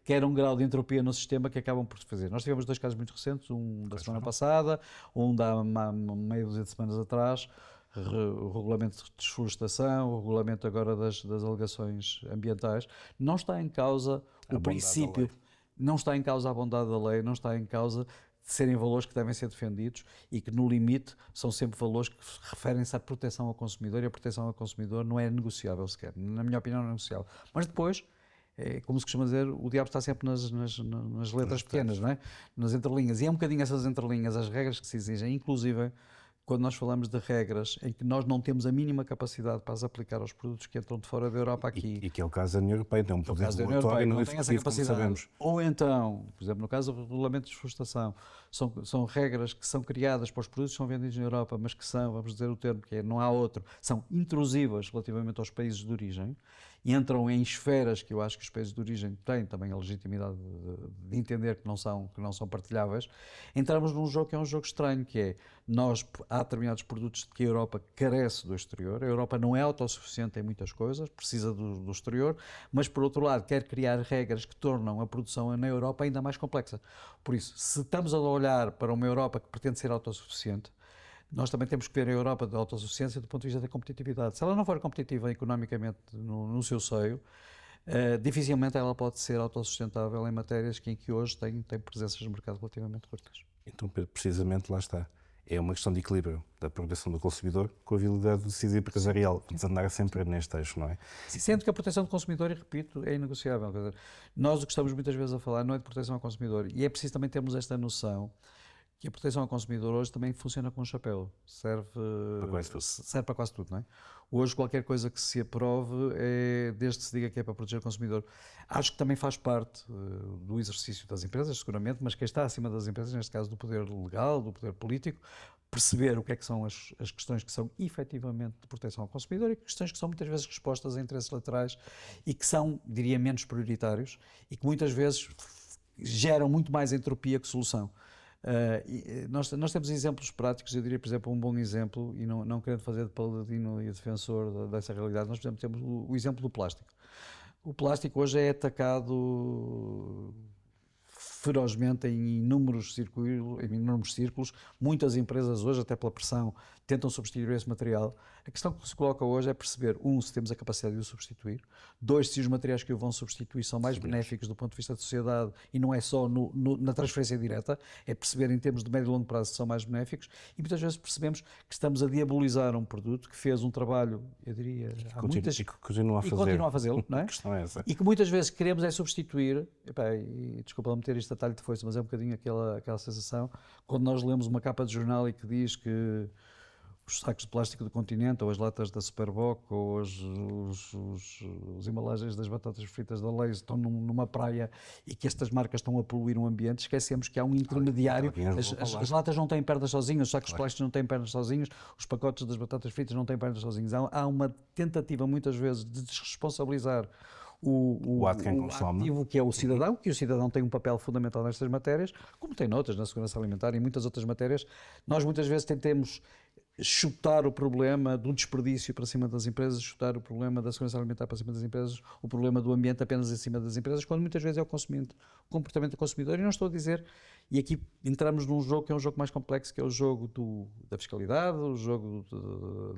quer um grau de entropia no sistema que acabam por fazer. Nós tivemos 2 casos muito recentes, um da semana passada, um da meia dúzia de semanas atrás, o regulamento de desflorestação, o regulamento agora das alegações ambientais. Não está em causa o princípio, não está em causa a bondade da lei, não está em causa de serem valores que devem ser defendidos e que, no limite, são sempre valores que referem-se à proteção ao consumidor, e a proteção ao consumidor não é negociável sequer. Na minha opinião, não é negociável. Mas depois, como se costuma dizer, o diabo está sempre nas letras pequenas, não é? Nas entrelinhas. E é um bocadinho essas entrelinhas, as regras que se exigem, inclusive quando nós falamos de regras em que nós não temos a mínima capacidade para as aplicar aos produtos que entram de fora da Europa aqui. E que é o caso da União Europeia, tem um poder regulatório não tem essa capacidade. Ou então, por exemplo, no caso do regulamento de desflorestação, são regras que são criadas para os produtos que são vendidos na Europa, mas que são, vamos dizer o termo, que é, não há outro, são intrusivas relativamente aos países de origem, e entram em esferas que eu acho que os países de origem têm também a legitimidade de entender que não são partilháveis. Entramos num jogo que é um jogo estranho, que é, há determinados produtos que a Europa carece do exterior, a Europa não é autossuficiente em muitas coisas, precisa do exterior, mas por outro lado quer criar regras que tornam a produção na Europa ainda mais complexa. Por isso, se estamos a olhar para uma Europa que pretende ser autossuficiente, nós também temos que ver a Europa da autossuficiência do ponto de vista da competitividade. Se ela não for competitiva economicamente no seu seio, dificilmente ela pode ser autossustentável em matérias em que hoje tem presenças no mercado relativamente curtas. Então, precisamente lá está. É uma questão de equilíbrio da proteção do consumidor com a habilidade de decidir empresarial. Vamos andar sempre neste eixo, não é? Sendo que a proteção do consumidor, e repito, é inegociável. Quer dizer, nós o que estamos muitas vezes a falar não é de proteção ao consumidor, e é preciso também termos esta noção que a proteção ao consumidor hoje também funciona com um chapéu, serve para quase tudo, não é? Hoje qualquer coisa que se aprove desde que se diga que é para proteger o consumidor. Acho que também faz parte do exercício das empresas, seguramente, mas quem está acima das empresas, neste caso do poder legal, do poder político, perceber o que é que são as questões que são efetivamente de proteção ao consumidor e questões que são muitas vezes respostas a interesses laterais e que são, diria, menos prioritários e que muitas vezes geram muito mais entropia que solução. Nós temos exemplos práticos, eu diria, por exemplo, um bom exemplo, e não querendo fazer de paladino e defensor dessa realidade, nós, por exemplo, temos o exemplo do plástico. O plástico hoje é atacado ferozmente em inúmeros círculos. Muitas empresas hoje, até pela pressão, tentam substituir esse material. A questão que se coloca hoje é perceber, se temos a capacidade de o substituir, 2, se os materiais que o vão substituir são mais benéficos do ponto de vista da sociedade e não é só na transferência direta, é perceber em termos de médio e longo prazo se são mais benéficos, e muitas vezes percebemos que estamos a diabolizar um produto que fez um trabalho, eu diria, e que continua a fazê-lo, não é? A questão é essa. E que muitas vezes queremos é substituir, e desculpa lá meter isto a talho de foice, mas é um bocadinho aquela sensação, quando nós lemos uma capa de jornal e que diz que os sacos de plástico do Continente, ou as latas da Superboc, ou as embalagens das batatas fritas da Lay's estão numa praia e que estas marcas estão a poluir o ambiente, esquecemos que há um intermediário. As latas não têm pernas sozinhas, os sacos de plástico não têm pernas sozinhos, os pacotes das batatas fritas não têm pernas sozinhos. Há uma tentativa, muitas vezes, de desresponsabilizar o ativo que é o cidadão, que o cidadão tem um papel fundamental nestas matérias, como tem noutras, na segurança alimentar e muitas outras matérias. Nós muitas vezes tentamos chutar o problema do desperdício para cima das empresas, chutar o problema da segurança alimentar para cima das empresas, o problema do ambiente apenas em cima das empresas, quando muitas vezes é o comportamento do consumidor. E não estou a dizer, e aqui entramos num jogo que é um jogo mais complexo, que é o jogo da fiscalidade, o jogo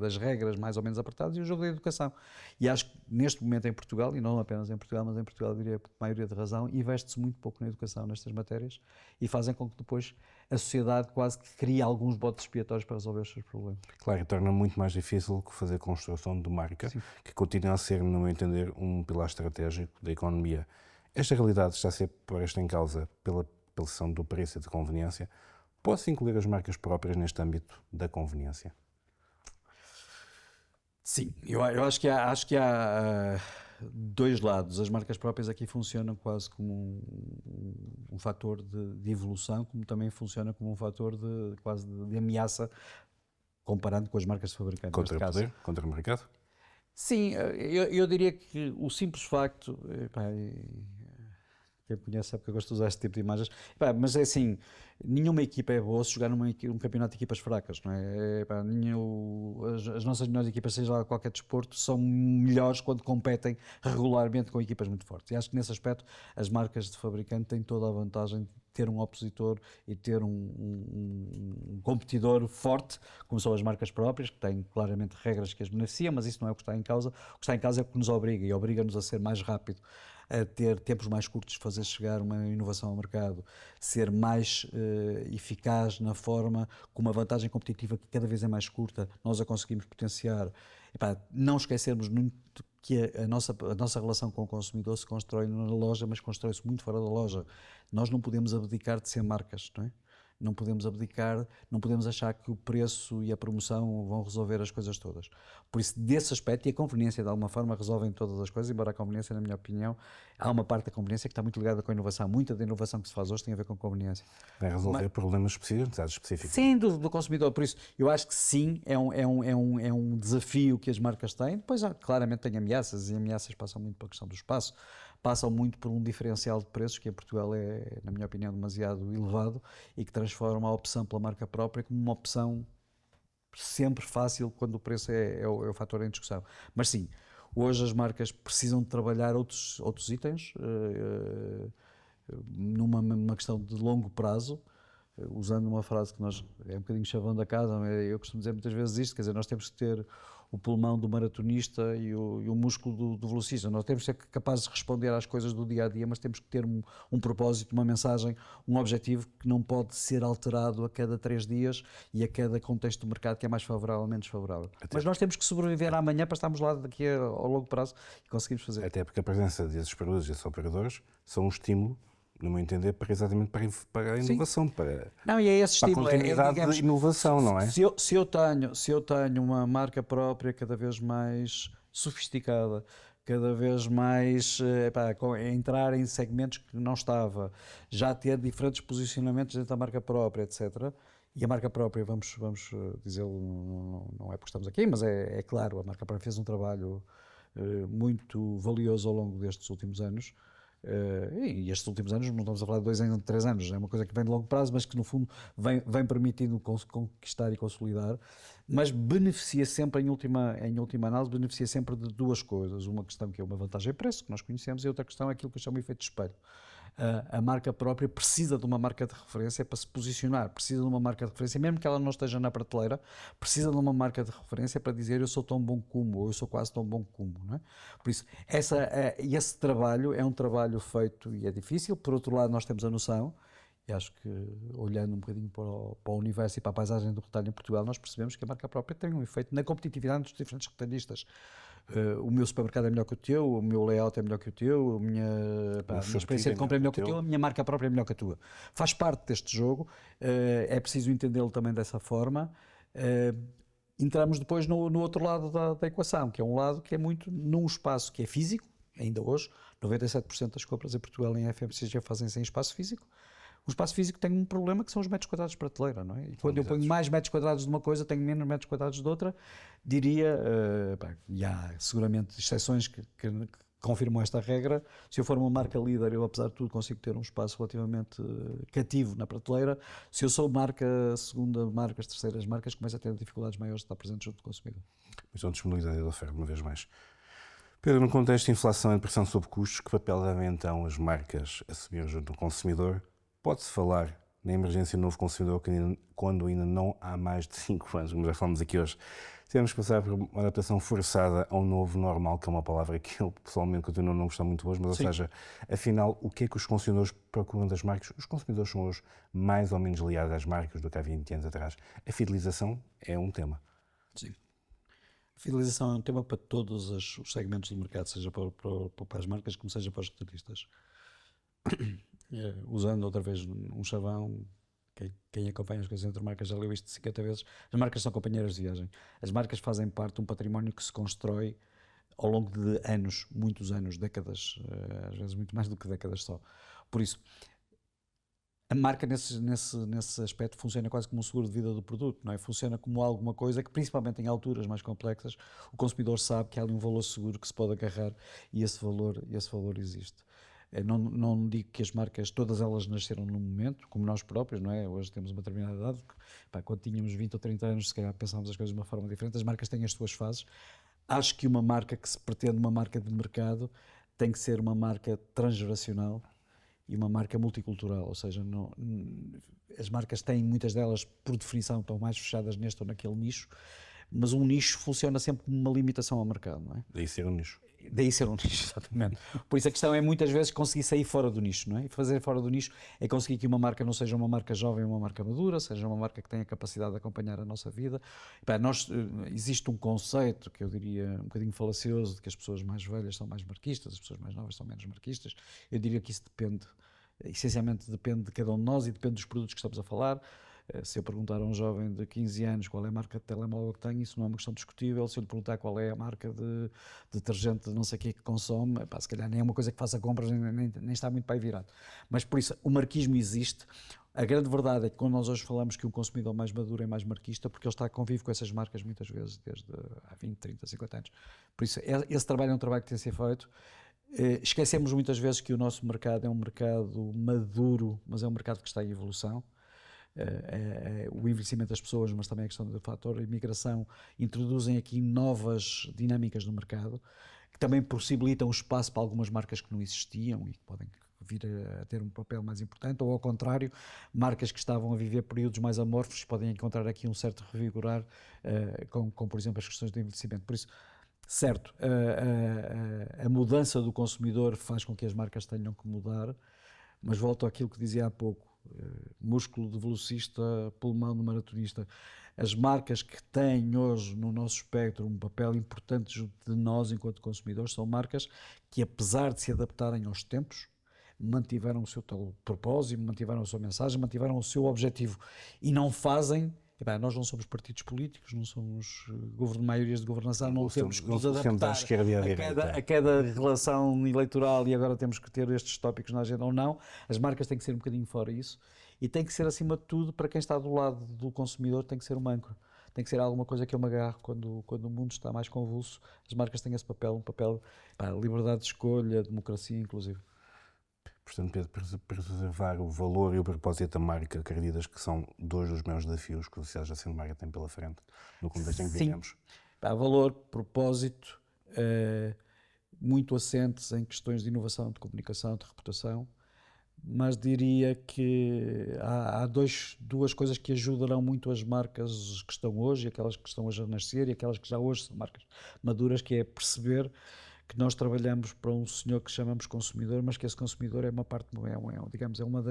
das regras mais ou menos apertadas e o jogo da educação. E acho que neste momento em Portugal, e não apenas em Portugal, mas em Portugal diria por maioria de razão, investe-se muito pouco na educação nestas matérias e fazem com que depois a sociedade quase que crie alguns botes expiatórios para resolver os seus problemas. Claro, e torna muito mais difícil fazer a construção de marca, sim, que continua a ser, no meu entender, um pilar estratégico da economia. Esta realidade está a ser posta em causa pela apelação do preço e da conveniência. Pode-se incluir as marcas próprias neste âmbito da conveniência? Sim, eu acho que há dois lados. As marcas próprias aqui funcionam quase como um fator de evolução, como também funciona como um fator quase de ameaça comparando com as marcas de fabricante. Contra o neste caso. poder, contra o mercado? Sim, eu diria que o simples facto, quem me conhece sabe que eu gosto de usar este tipo de imagens, mas é assim, nenhuma equipa é boa se jogar num campeonato de equipas fracas, não é? As nossas melhores equipas, seja lá qualquer desporto, são melhores quando competem regularmente com equipas muito fortes. E acho que nesse aspecto as marcas de fabricante têm toda a vantagem de ter um opositor e ter um competidor forte, como são as marcas próprias, que têm claramente regras que as beneficiam, mas isso não é o que está em causa. O que está em causa é o que nos obriga, e obriga-nos a ser mais rápido, a ter tempos mais curtos de fazer chegar uma inovação ao mercado, ser mais eficaz na forma, com uma vantagem competitiva que cada vez é mais curta, nós a conseguimos potenciar. Não esquecermos muito que a nossa relação com o consumidor se constrói na loja, mas constrói-se muito fora da loja. Nós não podemos abdicar de ser marcas, não é? Não podemos abdicar, não podemos achar que o preço e a promoção vão resolver as coisas todas. Por isso, desse aspecto, e a conveniência de alguma forma resolvem todas as coisas, embora a conveniência, na minha opinião, há uma parte da conveniência que está muito ligada com a inovação. Muita da inovação que se faz hoje tem a ver com conveniência. Vai resolver problemas específicos, necessidades específicas. Sim, do consumidor. Por isso, eu acho que sim, é um desafio que as marcas têm. Depois, claramente, tem ameaças, e ameaças passam muito pela questão do espaço, passam muito por um diferencial de preços que em Portugal é, na minha opinião, demasiado elevado e que transforma a opção pela marca própria como uma opção sempre fácil quando o preço é o fator em discussão. Mas sim, hoje as marcas precisam de trabalhar outros itens numa questão de longo prazo, usando uma frase que nós, é um bocadinho chavão da casa, eu costumo dizer muitas vezes isto, quer dizer, nós temos que ter o pulmão do maratonista e o músculo do velocista. Nós temos que ser capazes de responder às coisas do dia a dia, mas temos que ter um propósito, uma mensagem, um objetivo que não pode ser alterado a cada 3 dias e a cada contexto do mercado que é mais favorável ou menos favorável. Mas nós temos que sobreviver amanhã para estarmos lá daqui ao longo prazo e conseguirmos fazer. Até porque a presença desses produtos e desses operadores são um estímulo, no meu entender, exatamente para a inovação, para Não, e é esse a estímulo. continuidade Digamos, de inovação, não é? Se eu tenho uma marca própria cada vez mais sofisticada, cada vez mais entrar em segmentos que não estava, já ter diferentes posicionamentos dentro da marca própria, etc. E a marca própria, vamos dizê-lo, não é porque estamos aqui, mas é claro, a marca própria fez um trabalho muito valioso ao longo destes últimos anos. E estes últimos anos, não estamos a falar de 2 anos, de 3 anos, é uma coisa que vem de longo prazo, mas que no fundo vem permitindo conquistar e consolidar, mas beneficia sempre, em última análise, beneficia sempre de 2 coisas. Uma questão que é uma vantagem de preço, que nós conhecemos, e outra questão é aquilo que eu chamo de efeito de espelho. A marca própria precisa de uma marca de referência para se posicionar, precisa de uma marca de referência, mesmo que ela não esteja na prateleira, precisa de uma marca de referência para dizer eu sou tão bom como, ou eu sou quase tão bom como, não é? Por isso, esse trabalho é um trabalho feito e é difícil. Por outro lado, nós temos a noção, e acho que olhando um bocadinho para o universo e para a paisagem do retalho em Portugal, nós percebemos que a marca própria tem um efeito na competitividade dos diferentes retalhistas. O meu supermercado é melhor que o teu, o meu layout é melhor que o teu, a minha experiência de compra é melhor que o teu, a minha marca própria é melhor que a tua. Faz parte deste jogo, é preciso entendê-lo também dessa forma. Entramos depois no outro lado da equação, que é um lado que é muito num espaço que é físico, ainda hoje, 97% das compras em Portugal em FMCG fazem-se em espaço físico. O espaço físico tem um problema que são os metros quadrados de prateleira, não é? E quando eu ponho mais metros quadrados de uma coisa, tenho menos metros quadrados de outra, diria, e há seguramente exceções que confirmam esta regra. Se eu for uma marca líder, eu apesar de tudo consigo ter um espaço relativamente cativo na prateleira. Se eu sou marca segunda, marcas, terceiras marcas, começo a ter dificuldades maiores de estar presente junto do consumidor. Então, disponibilidade da oferta, uma vez mais. Pedro, no contexto de inflação e pressão sobre custos, que papel devem então as marcas assumir junto do consumidor? Pode-se falar na emergência do novo consumidor quando ainda não há mais de 5 anos, como já falamos aqui hoje. Temos que passar por uma adaptação forçada ao novo normal, que é uma palavra que eu pessoalmente continuo a não gostar muito hoje, mas Sim. ou seja, afinal, o que é que os consumidores procuram das marcas? Os consumidores são hoje mais ou menos ligados às marcas do que há 20 anos atrás. A fidelização é um tema. Sim. A fidelização é um tema para todos os segmentos do mercado, seja para as marcas como seja para os retalhistas. Usando outra vez um chavão, quem acompanha as coisas entre marcas já leu isto 50 vezes, as marcas são companheiras de viagem. As marcas fazem parte de um património que se constrói ao longo de anos, muitos anos, décadas, às vezes muito mais do que décadas só. Por isso, A marca, nesse aspecto, funciona quase como um seguro de vida do produto, não é? Funciona como alguma coisa que, principalmente em alturas mais complexas, o consumidor sabe que há ali um valor seguro que se pode agarrar e esse valor existe. Não digo que as marcas, todas elas nasceram num momento, como nós próprios, não é? Hoje temos uma determinada idade, pá, quando tínhamos 20 ou 30 anos, se calhar pensávamos as coisas de uma forma diferente. As marcas têm as suas fases. Acho que uma marca que se pretende uma marca de mercado tem que ser uma marca transgeracional e uma marca multicultural, ou seja, as marcas têm, muitas delas, por definição, estão mais fechadas neste ou naquele nicho, mas um nicho funciona sempre como uma limitação ao mercado, não é? Daí ser um nicho. Daí ser um nicho, exatamente. Por isso a questão é muitas vezes conseguir sair fora do nicho, não é? E fazer fora do nicho é conseguir que uma marca não seja uma marca jovem, uma marca madura, seja uma marca que tenha capacidade de acompanhar a nossa vida. Existe um conceito que eu diria um bocadinho falacioso, de que as pessoas mais velhas são mais marquistas, as pessoas mais novas são menos marquistas. Eu diria que isso depende, essencialmente depende de cada um de nós e depende dos produtos que estamos a falar. Se eu perguntar a um jovem de 15 anos qual é a marca de telemóvel que tem, isso não é uma questão discutível. Se eu lhe perguntar qual é a marca de detergente de não sei o que consome, se calhar nem é uma coisa que faça compras, nem está muito para aí virado. Mas por isso, o marquismo existe. A grande verdade é que quando nós hoje falamos que um consumidor mais maduro é mais marquista, porque ele está a conviver com essas marcas muitas vezes desde há 20, 30, 50 anos. Por isso, esse trabalho é um trabalho que tem a ser feito. Esquecemos muitas vezes que o nosso mercado é um mercado maduro, mas é um mercado que está em evolução. O envelhecimento das pessoas, mas também a questão do fator imigração, introduzem aqui novas dinâmicas no mercado, que também possibilitam espaço para algumas marcas que não existiam e que podem vir a ter um papel mais importante, ou ao contrário, marcas que estavam a viver períodos mais amorfos podem encontrar aqui um certo revigorar, com, por exemplo, as questões do envelhecimento. Por isso, certo, a mudança do consumidor faz com que as marcas tenham que mudar, mas volto àquilo que dizia há pouco, músculo de velocista, pulmão de maratonista. As marcas que têm hoje no nosso espectro um papel importante junto de nós enquanto consumidores são marcas que, apesar de se adaptarem aos tempos, mantiveram o seu tal propósito, mantiveram a sua mensagem, mantiveram o seu objetivo e não fazem. Nós não somos partidos políticos, não somos maiorias de governação, não temos que nos adaptar a cada relação eleitoral e agora temos que ter estes tópicos na agenda ou não. As marcas têm que ser um bocadinho fora isso e tem que ser, acima de tudo, para quem está do lado do consumidor, tem que ser uma âncora. Tem que ser alguma coisa que eu me agarro quando o mundo está mais convulso. As marcas têm esse papel, um papel, liberdade de escolha, democracia, inclusive. Portanto, Pedro, preservar o valor e o propósito da marca, acreditas que são dois dos maiores desafios que a sociedade de marca tem pela frente, no contexto em que vivemos? Valor, propósito, muito assentes em questões de inovação, de comunicação, de reputação, mas diria que há duas coisas que ajudarão muito as marcas que estão hoje, aquelas que estão hoje a nascer e aquelas que já hoje são marcas maduras, que é perceber que nós trabalhamos para um senhor que chamamos consumidor, mas que esse consumidor é uma parte, digamos, é uma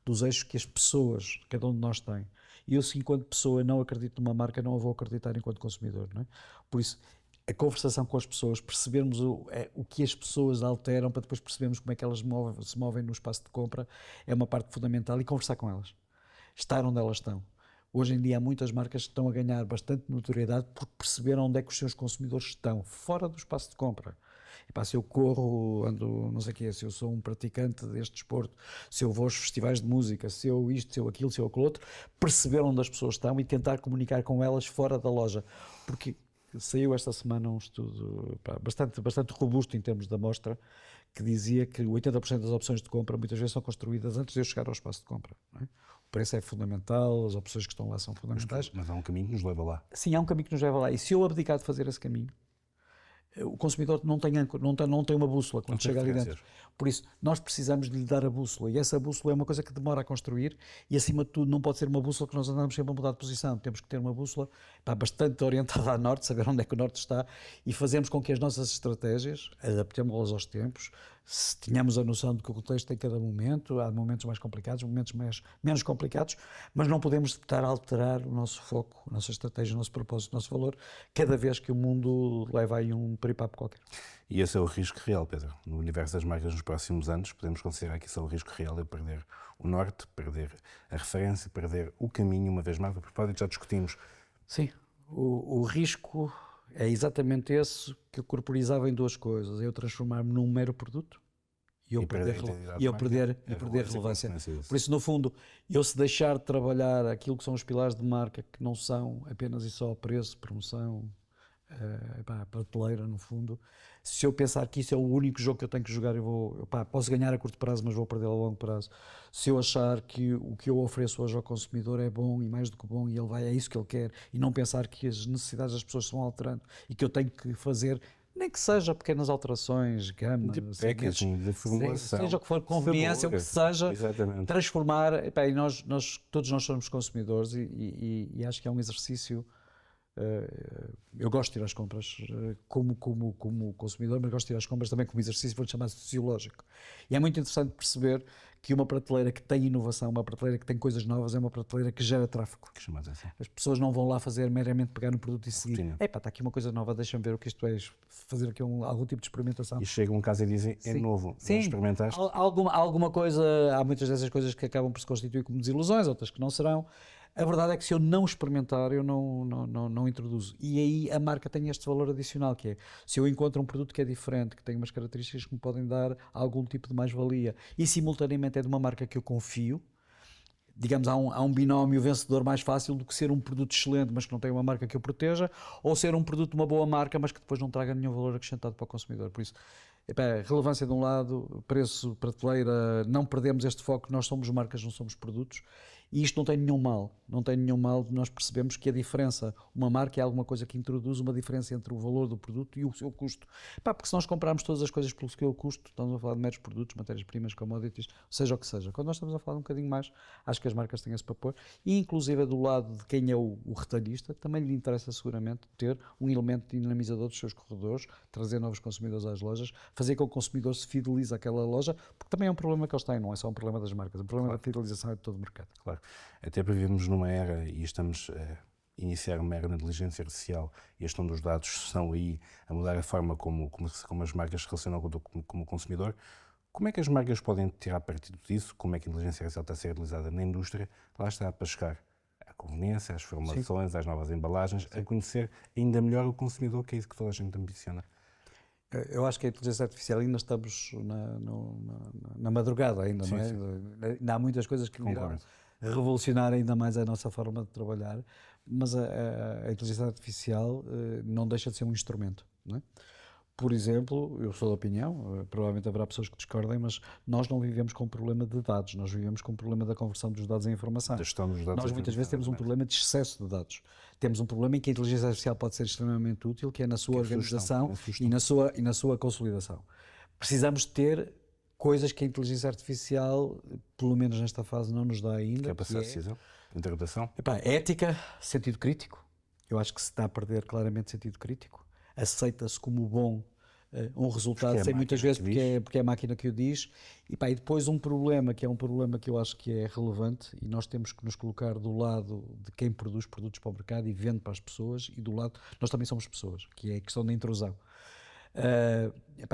dos eixos que as pessoas, cada um de nós tem. E eu, se enquanto pessoa não acredito numa marca, não a vou acreditar enquanto consumidor, não é? Por isso, a conversação com as pessoas, percebermos o que as pessoas alteram para depois percebermos como é que elas se movem no espaço de compra, é uma parte fundamental, e conversar com elas. Estar onde elas estão. Hoje em dia há muitas marcas que estão a ganhar bastante notoriedade porque perceberam onde é que os seus consumidores estão, fora do espaço de compra. Se eu corro, ando, não sei o quê, se eu sou um praticante deste desporto, se eu vou aos festivais de música, se eu isto, se eu aquilo, se eu aquilo outro, perceber onde as pessoas estão e tentar comunicar com elas fora da loja. Porque saiu esta semana um estudo bastante robusto em termos de amostra, que dizia que 80% das opções de compra muitas vezes são construídas antes de eu chegar ao espaço de compra. Não é? O preço é fundamental, as opções que estão lá são fundamentais. Mas há um caminho que nos leva lá. Sim, há um caminho que nos leva lá. E se eu abdicar de fazer esse caminho, o consumidor não tem uma bússola quando chega ali dentro. Por isso, nós precisamos de lhe dar a bússola. E essa bússola é uma coisa que demora a construir e, acima de tudo, não pode ser uma bússola que nós andamos sempre a mudar de posição. Temos que ter uma bússola bastante orientada a norte, saber onde é que o norte está e fazermos com que as nossas estratégias adaptemos-las aos tempos. Se tínhamos a noção de que o contexto em cada momento, há momentos mais complicados, momentos menos complicados, mas não podemos estar a alterar o nosso foco, a nossa estratégia, o nosso propósito, o nosso valor, cada vez que o mundo leva aí um peripapo qualquer. E esse é o risco real, Pedro. No universo das marcas nos próximos anos, podemos considerar que esse é o risco real, é perder o norte, perder a referência, perder o caminho, uma vez mais. A propósito, já discutimos. Sim, o risco é exatamente esse que eu corporizava em duas coisas. Eu transformar-me num mero produto e eu perder relevância. Por isso, no fundo, eu se deixar de trabalhar aquilo que são os pilares de marca, que não são apenas e só preço, promoção, prateleira, no fundo, se eu pensar que isso é o único jogo que eu tenho que jogar, posso ganhar a curto prazo, mas vou perder a longo prazo. Se eu achar que o que eu ofereço hoje ao consumidor é bom e mais do que bom, e ele é isso que ele quer, e não pensar que as necessidades das pessoas se vão alterando e que eu tenho que fazer, nem que seja pequenas alterações, gama, de packaging, de formulação, seja o que for, conveniência, o que seja, transformar. E todos nós somos consumidores e acho que é um exercício. Eu gosto de ir às compras como consumidor, mas gosto de ir às compras também como exercício, vou-lhe chamar sociológico. E é muito interessante perceber que uma prateleira que tem inovação, uma prateleira que tem coisas novas, é uma prateleira que gera tráfego. As pessoas não vão lá fazer meramente pegar um produto e seguir. Está aqui uma coisa nova, deixa-me ver o que isto é, fazer aqui algum tipo de experimentação. E chegam um caso e dizem, é novo, sim. Experimentaste? Alguma coisa, há muitas dessas coisas que acabam por se constituir como desilusões, outras que não serão. A verdade é que se eu não experimentar, eu não introduzo. E aí a marca tem este valor adicional, que é, se eu encontro um produto que é diferente, que tem umas características que me podem dar algum tipo de mais-valia, e simultaneamente é de uma marca que eu confio, digamos, há um binómio vencedor mais fácil do que ser um produto excelente, mas que não tem uma marca que eu proteja, ou ser um produto de uma boa marca, mas que depois não traga nenhum valor acrescentado para o consumidor. Por isso, relevância de um lado, preço, prateleira, não perdemos este foco, nós somos marcas, não somos produtos, e isto não tem nenhum mal de nós percebemos que a diferença, uma marca é alguma coisa que introduz uma diferença entre o valor do produto e o seu custo. Porque se nós comprarmos todas as coisas pelo seu custo, estamos a falar de meros produtos, matérias-primas, commodities, seja o que seja. Quando nós estamos a falar um bocadinho mais, acho que as marcas têm esse papel, e inclusive do lado de quem é o retalhista, também lhe interessa seguramente ter um elemento dinamizador dos seus corredores, trazer novos consumidores às lojas, fazer com que o consumidor se fidelize àquela loja, porque também é um problema que eles têm, não é só um problema das marcas, é um problema da fidelização de todo o mercado. Claro. Até para vivemos numa era, e estamos a iniciar uma era na inteligência artificial, e a gestão dos dados estão aí a mudar a forma como as marcas se relacionam com o consumidor. Como é que as marcas podem tirar partido disso? Como é que a inteligência artificial está a ser utilizada na indústria? Lá está para chegar à conveniência, às formulações, às novas embalagens, a conhecer ainda melhor o consumidor, que é isso que toda a gente ambiciona. Eu acho que a inteligência artificial ainda estamos na madrugada ainda, sim, não é? Sim. Ainda há muitas coisas que irão revolucionar ainda mais a nossa forma de trabalhar, mas a inteligência artificial não deixa de ser um instrumento, não é? Por exemplo, eu sou da opinião, provavelmente haverá pessoas que discordem, mas nós não vivemos com um problema de dados, nós vivemos com um problema da conversão dos dados em informação. Da gestão dos dados. Nós muitas vezes temos um problema de excesso de dados. Temos um problema em que a inteligência artificial pode ser extremamente útil, que é na sua organização e na sua consolidação. Precisamos ter coisas que a inteligência artificial, pelo menos nesta fase, não nos dá ainda. Que é passar decisão, interpretação. Ética, sentido crítico. Eu acho que se está a perder claramente sentido crítico. Aceita-se como bom um resultado, sei muitas vezes porque é a máquina que o diz, e depois um problema, que é um problema que eu acho que é relevante, e nós temos que nos colocar do lado de quem produz produtos para o mercado e vende para as pessoas, e do lado, nós também somos pessoas, que é a questão da intrusão.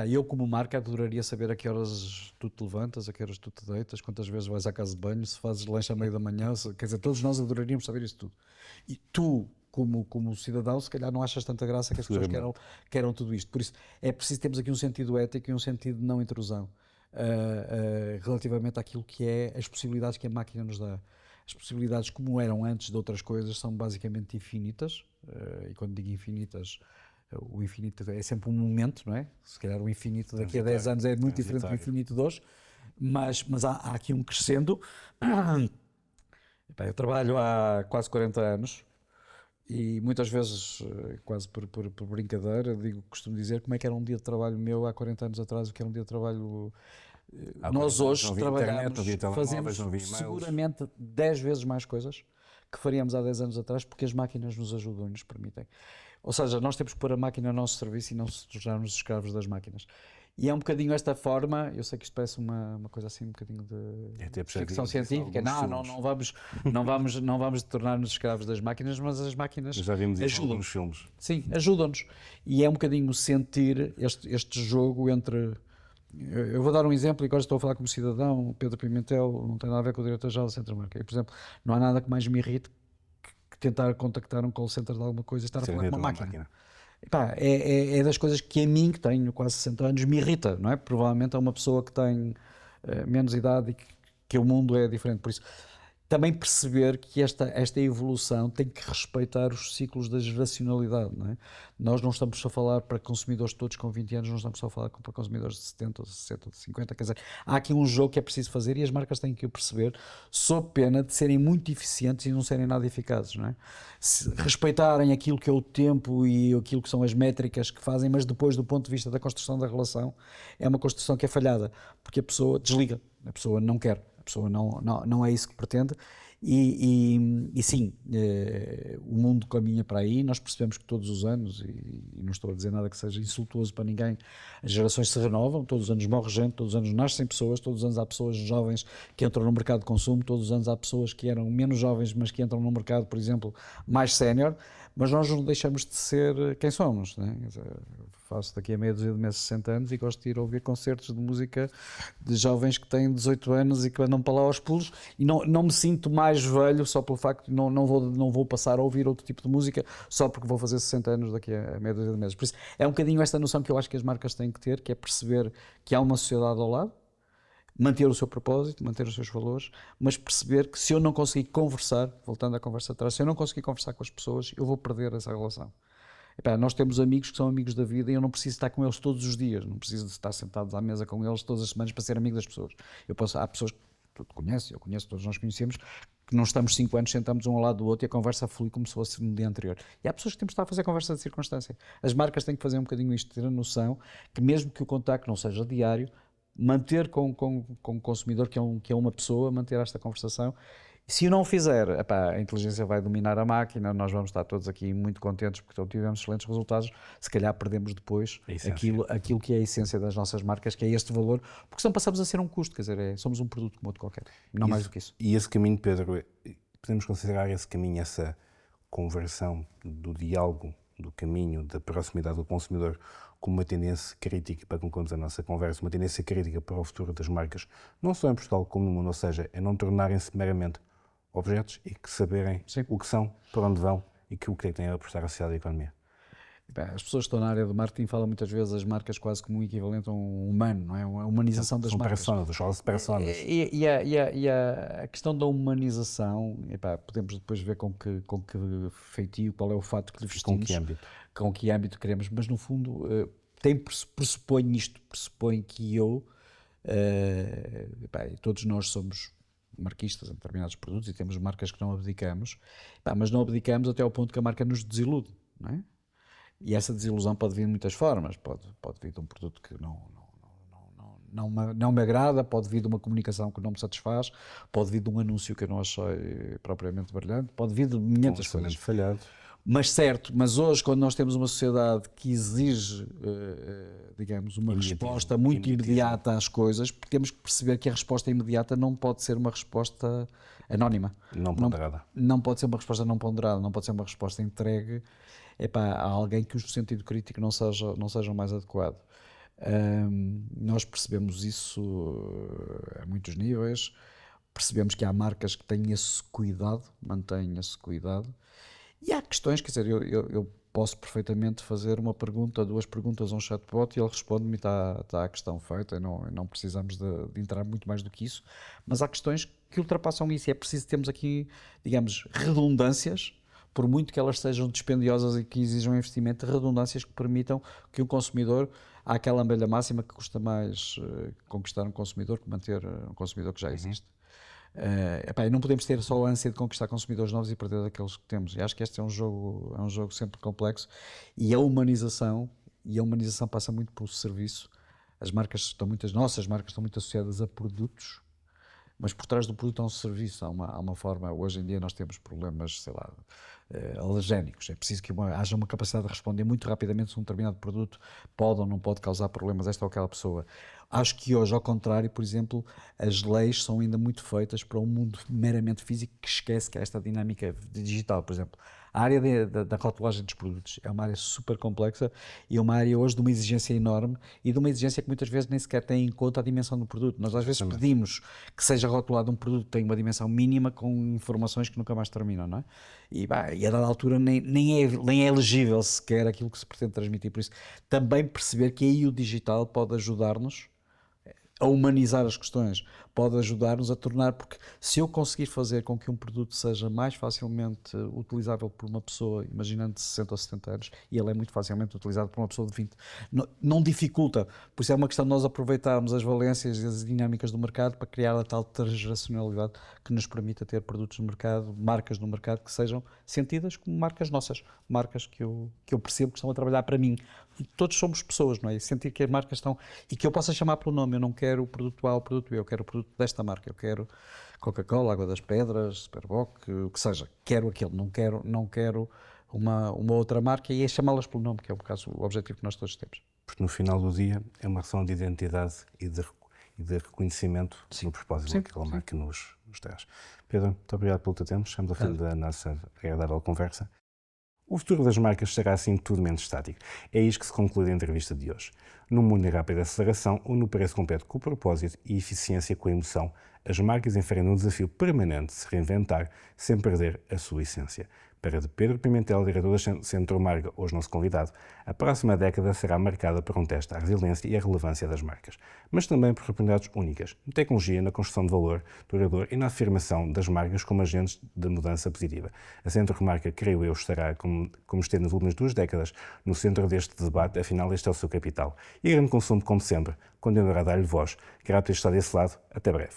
Eu como marca adoraria saber a que horas tu te levantas, a que horas tu te deitas, quantas vezes vais à casa de banho, se fazes lanche à meia da manhã, quer dizer, todos nós adoraríamos saber isso tudo. E tu, como cidadão, se calhar não achas tanta graça que as pessoas queiram tudo isto. Por isso, é preciso termos aqui um sentido ético e um sentido de não intrusão relativamente àquilo que é as possibilidades que a máquina nos dá. As possibilidades, como eram antes de outras coisas, são basicamente infinitas, e quando digo infinitas, o infinito é sempre um momento, não é? Se calhar o infinito daqui a 10 anos é muito diferente do infinito de hoje, mas há aqui um crescendo. Eu trabalho há quase 40 anos, e muitas vezes, quase por brincadeira, costumo dizer como é que era um dia de trabalho meu há 40 anos atrás, o que era um dia de trabalho. Nós hoje trabalhamos, fazemos seguramente 10 vezes mais coisas que faríamos há 10 anos atrás, porque as máquinas nos ajudam e nos permitem. Ou seja, nós temos que pôr a máquina ao nosso serviço e não se tornarmos escravos das máquinas. E é um bocadinho esta forma, eu sei que isto parece uma coisa assim, um bocadinho de ficção científica, não vamos tornar-nos escravos das máquinas, mas as máquinas ajudam-nos. Filmes. Sim, ajudam-nos. E é um bocadinho sentir este jogo entre... Eu vou dar um exemplo, e agora estou a falar como cidadão, Pedro Pimentel, não tem nada a ver com o diretor-geral da Centro Marca. E, por exemplo, não há nada que mais me irrite que tentar contactar um call center de alguma coisa e estar a falar com uma máquina. epá, é das coisas que a mim, que tenho quase 60 anos, me irrita, não é? Provavelmente é uma pessoa que tem menos idade e que o mundo é diferente. Por isso, também perceber que esta evolução tem que respeitar os ciclos da geracionalidade, não é? Nós não estamos a falar para consumidores todos com 20 anos, não estamos só a falar para consumidores de 70, 60, 50, quer dizer, há aqui um jogo que é preciso fazer e as marcas têm que o perceber, sob pena de serem muito eficientes e não serem nada eficazes, não é? Se respeitarem aquilo que é o tempo e aquilo que são as métricas que fazem, mas depois do ponto de vista da construção da relação, é uma construção que é falhada, porque a pessoa desliga, a pessoa não quer. A pessoa não é isso que pretende e sim, o mundo caminha para aí, nós percebemos que todos os anos, e não estou a dizer nada que seja insultuoso para ninguém, as gerações se renovam, todos os anos morre gente, todos os anos nascem pessoas, todos os anos há pessoas jovens que entram no mercado de consumo, todos os anos há pessoas que eram menos jovens, mas que entram no mercado, por exemplo, mais sénior, mas nós não deixamos de ser quem somos, né? Faço daqui a meia dúzia de meses 60 anos e gosto de ir ouvir concertos de música de jovens que têm 18 anos e que andam para lá aos pulos e não me sinto mais velho só pelo facto de não vou passar a ouvir outro tipo de música só porque vou fazer 60 anos daqui a meia dúzia de meses. Por isso é um bocadinho esta noção que eu acho que as marcas têm que ter, que é perceber que há uma sociedade ao lado, manter o seu propósito, manter os seus valores, mas perceber que se eu não conseguir conversar, voltando à conversa atrás, se eu não conseguir conversar com as pessoas, eu vou perder essa relação. Epá, nós temos amigos que são amigos da vida e eu não preciso estar com eles todos os dias, não preciso de estar sentado à mesa com eles todas as semanas para ser amigo das pessoas. Há pessoas que tu conheces, eu conheço, todos nós conhecemos, que não estamos 5 anos, sentamos um ao lado do outro e a conversa flui como se fosse no dia anterior. E há pessoas que temos de estar a fazer conversa de circunstância. As marcas têm que fazer um bocadinho isto, ter a noção que mesmo que o contacto não seja diário, manter com o consumidor, que é uma pessoa, manter esta conversação. Se o não fizer, epá, a inteligência vai dominar a máquina, nós vamos estar todos aqui muito contentes porque tivemos excelentes resultados, se calhar perdemos depois aquilo que é a essência das nossas marcas, que é este valor, porque senão passamos a ser um custo, quer dizer, somos um produto como outro qualquer, não mais do que isso. E esse caminho, Pedro, podemos considerar esse caminho, essa conversão do diálogo, do caminho, da proximidade do consumidor, como uma tendência crítica, para concluirmos a nossa conversa, uma tendência crítica para o futuro das marcas, não só em Portugal como no mundo, ou seja, é não tornarem-se meramente objetos e que saberem Sim. o que são, para onde vão e que o que é que têm a prestar à sociedade e à economia. Bem, as pessoas que estão na área do marketing falam muitas vezes as marcas quase como um equivalente a um humano, não é? A humanização das marcas. São personas. E a questão da humanização, epá, podemos depois ver com que feitio, qual é o fato que lhe vestimos, com que âmbito queremos, mas no fundo pressupõe isto, pressupõe que epá, todos nós somos marquistas em determinados produtos e temos marcas que não abdicamos, mas não abdicamos até ao ponto que a marca nos desilude, não é? E essa desilusão pode vir de muitas formas, pode vir de um produto que não me agrada, pode vir de uma comunicação que não me satisfaz, pode vir de um anúncio que eu não achei propriamente brilhante, pode vir de muitas coisas. Falhado. Mas hoje, quando nós temos uma sociedade que exige, digamos, uma resposta muito imediata às coisas, temos que perceber que a resposta imediata não pode ser uma resposta anónima. Não ponderada. Não pode ser uma resposta não ponderada, não pode ser uma resposta entregue a alguém cujo sentido crítico não seja o mais adequado. Nós percebemos isso a muitos níveis, percebemos que há marcas que têm esse cuidado, mantêm esse cuidado. E há questões, quer dizer, eu posso perfeitamente fazer uma pergunta, 2 perguntas a um chatbot e ele responde-me e está a questão feita, não precisamos de entrar muito mais do que isso, mas há questões que ultrapassam isso e é preciso termos aqui, digamos, redundâncias, por muito que elas sejam dispendiosas e que exijam investimento, redundâncias que permitam que o consumidor, há aquela abelha máxima que custa mais conquistar um consumidor que manter um consumidor que já existe. E não podemos ter só a ânsia de conquistar consumidores novos e perder aqueles que temos. E acho que este é um jogo sempre complexo e a humanização passa muito pelo serviço. As nossas marcas estão muito associadas a produtos, mas por trás do produto há um serviço, há uma forma. Hoje em dia nós temos problemas, sei lá, alergénicos. É preciso que haja uma capacidade de responder muito rapidamente se um determinado produto pode ou não pode causar problemas a esta ou aquela pessoa. Acho que hoje, ao contrário, por exemplo, as leis são ainda muito feitas para um mundo meramente físico que esquece que há esta dinâmica digital. Por exemplo, A área da rotulagem dos produtos é uma área super complexa e é uma área hoje de uma exigência enorme e de uma exigência que muitas vezes nem sequer tem em conta a dimensão do produto. Nós às vezes pedimos que seja rotulado um produto que tem uma dimensão mínima com informações que nunca mais terminam, não é? E a dada altura nem é elegível sequer aquilo que se pretende transmitir. Por isso, também perceber que aí o digital pode ajudar-nos a humanizar as questões, pode ajudar-nos a tornar, porque se eu conseguir fazer com que um produto seja mais facilmente utilizável por uma pessoa, imaginando de 60 ou 70 anos, e ele é muito facilmente utilizado por uma pessoa de 20, não dificulta, por isso é uma questão de nós aproveitarmos as valências e as dinâmicas do mercado para criar a tal transgeracionalidade que nos permita ter produtos no mercado, marcas no mercado que sejam sentidas como marcas nossas, marcas que eu percebo que estão a trabalhar para mim. E todos somos pessoas, não é? E sentir que as marcas estão, e que eu possa chamar pelo nome, eu não quero o produto A ou o produto B, eu quero o produto desta marca, eu quero Coca-Cola, Água das Pedras, Superboc, o que seja, quero aquilo, não quero uma outra marca, e é chamá-las pelo nome, que é o objetivo que nós todos temos. Porque no final do dia é uma questão de identidade e de reconhecimento do propósito que aquela marca nos traz. Pedro, muito obrigado pelo teu tempo, chegamos ao fim da nossa agradável conversa. O futuro das marcas será assim tudo menos estático. É isto que se conclui da entrevista de hoje. No mundo em rápida aceleração, onde o preço compete com o propósito e eficiência com a emoção, as marcas enfrentam um desafio permanente de se reinventar sem perder a sua essência. Para de Pedro Pimentel, diretor da Centro Marga, hoje nosso convidado, a próxima década será marcada por um teste à resiliência e à relevância das marcas, mas também por oportunidades únicas, na tecnologia, na construção de valor duradouro e na afirmação das marcas como agentes de mudança positiva. A Centro Marga, creio eu, estará, como esteve nas últimas 2 décadas, no centro deste debate, afinal este é o seu capital. E grande consumo, como sempre, continuará a dar-lhe voz. Grato por estar desse lado, até breve.